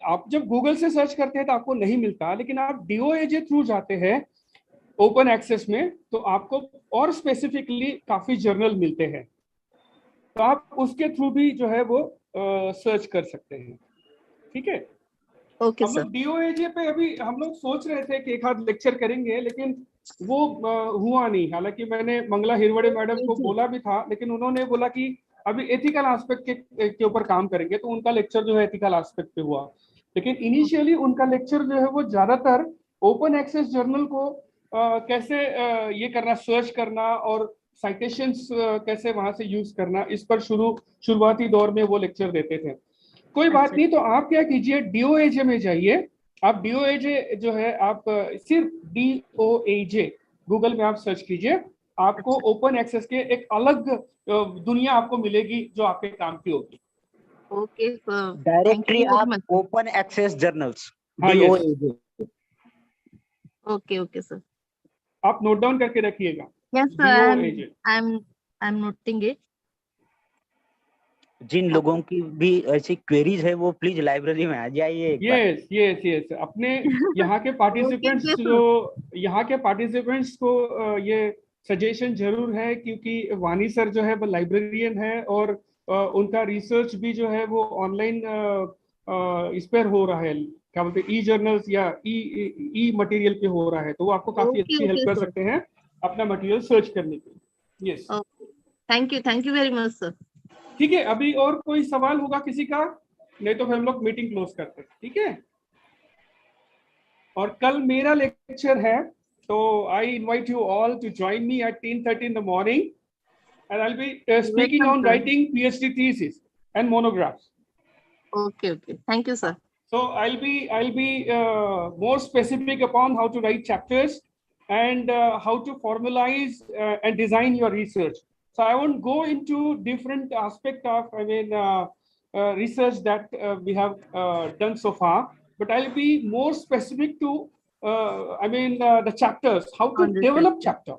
आप जब गूगल से सर्च करते हैं तो आपको नहीं मिलता, लेकिन आप DOAJ थ्रू जाते हैं ओपन एक्सेस में तो आपको और स्पेसिफिकली काफी जर्नल मिलते हैं, तो आप उसके थ्रू भी जो है वो सर्च कर सकते हैं। ठीक है। ओके हम सर। लोग DOAJ पे अभी हम लोग सोच रहे थे कि एक आध लेक्चर करेंगे, लेकिन वो हुआ नहीं। हालांकि मैंने मंगला हिरवड़े मैडम को बोला भी था, लेकिन उन्होंने बोला कि अभी एथिकल एस्पेक्ट के ऊपर काम करेंगे, तो उनका लेक्चर जो है एथिकल एस्पेक्ट पे हुआ। लेकिन इनिशियली उनका लेक्चर जो है वो ज्यादातर ओपन एक्सेस जर्नल को कैसे ये करना, सर्च करना और साइटेशंस कैसे वहां से यूज करना, इस पर शुरुआती दौर में वो लेक्चर देते थे। कोई बात नहीं, तो आप क्या कीजिए, DOAJ में जाइए। आप DOAJ जो है आप सिर्फ DOAJ गूगल में आप सर्च कीजिए, आपको ओपन एक्सेस के एक अलग दुनिया आपको मिलेगी जो आपके काम की होगी। Okay sir. डायरेक्टरी आप open access journals DOAJ। Okay sir. आप नोट डाउन करके रखिएगा। Yes DOAJ। Sir, I am noting it. जिन लोगों की भी ऐसी क्वेरीज है वो प्लीज लाइब्रेरी में आ जाइए एक बार। यस अपने यहाँ के पार्टिसिपेंट्स को ये सजेशन जरूर है, क्योंकि वानी सर जो है वो लाइब्रेरियन है, और उनका रिसर्च भी जो है वो ऑनलाइन इस पर हो रहा है, क्या बोलते हैं, ई जर्नल्स या ई मटेरियल पे हो रहा है, तो वो आपको काफी अच्छी हेल्प कर सकते हैं अपना मटेरियल सर्च करने के। Yes, thank you very much sir. ठीक है। अभी और कोई सवाल होगा किसी का? नहीं तो फिर हम लोग मीटिंग क्लोज करते हैं। ठीक है। और कल मेरा लेक्चर है, तो I invite you all to join me at 10:30 in the morning, and I'll be speaking on writing PhD thesis and monographs. Okay, thank you sir. So I'll be more specific upon how to write chapters and how to formalize and design your research. So I won't go into different aspect of research that we have done so far, but I'll be more specific to the chapters, how to develop chapter,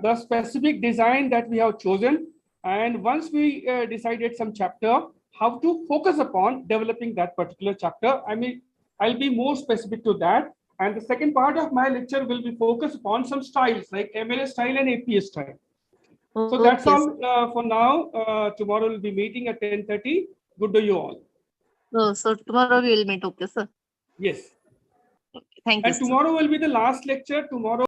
the specific design that we have chosen, and once we decided some chapter, how to focus upon developing that particular chapter. I'll be more specific to that. And the second part of my lecture will be focused upon some styles like MLA style and APA style. So that's all for now. Tomorrow we'll be meeting at 10:30. Good day you all. So tomorrow we will meet, okay sir? Yes. Thank you. And tomorrow will be the last lecture. Tomorrow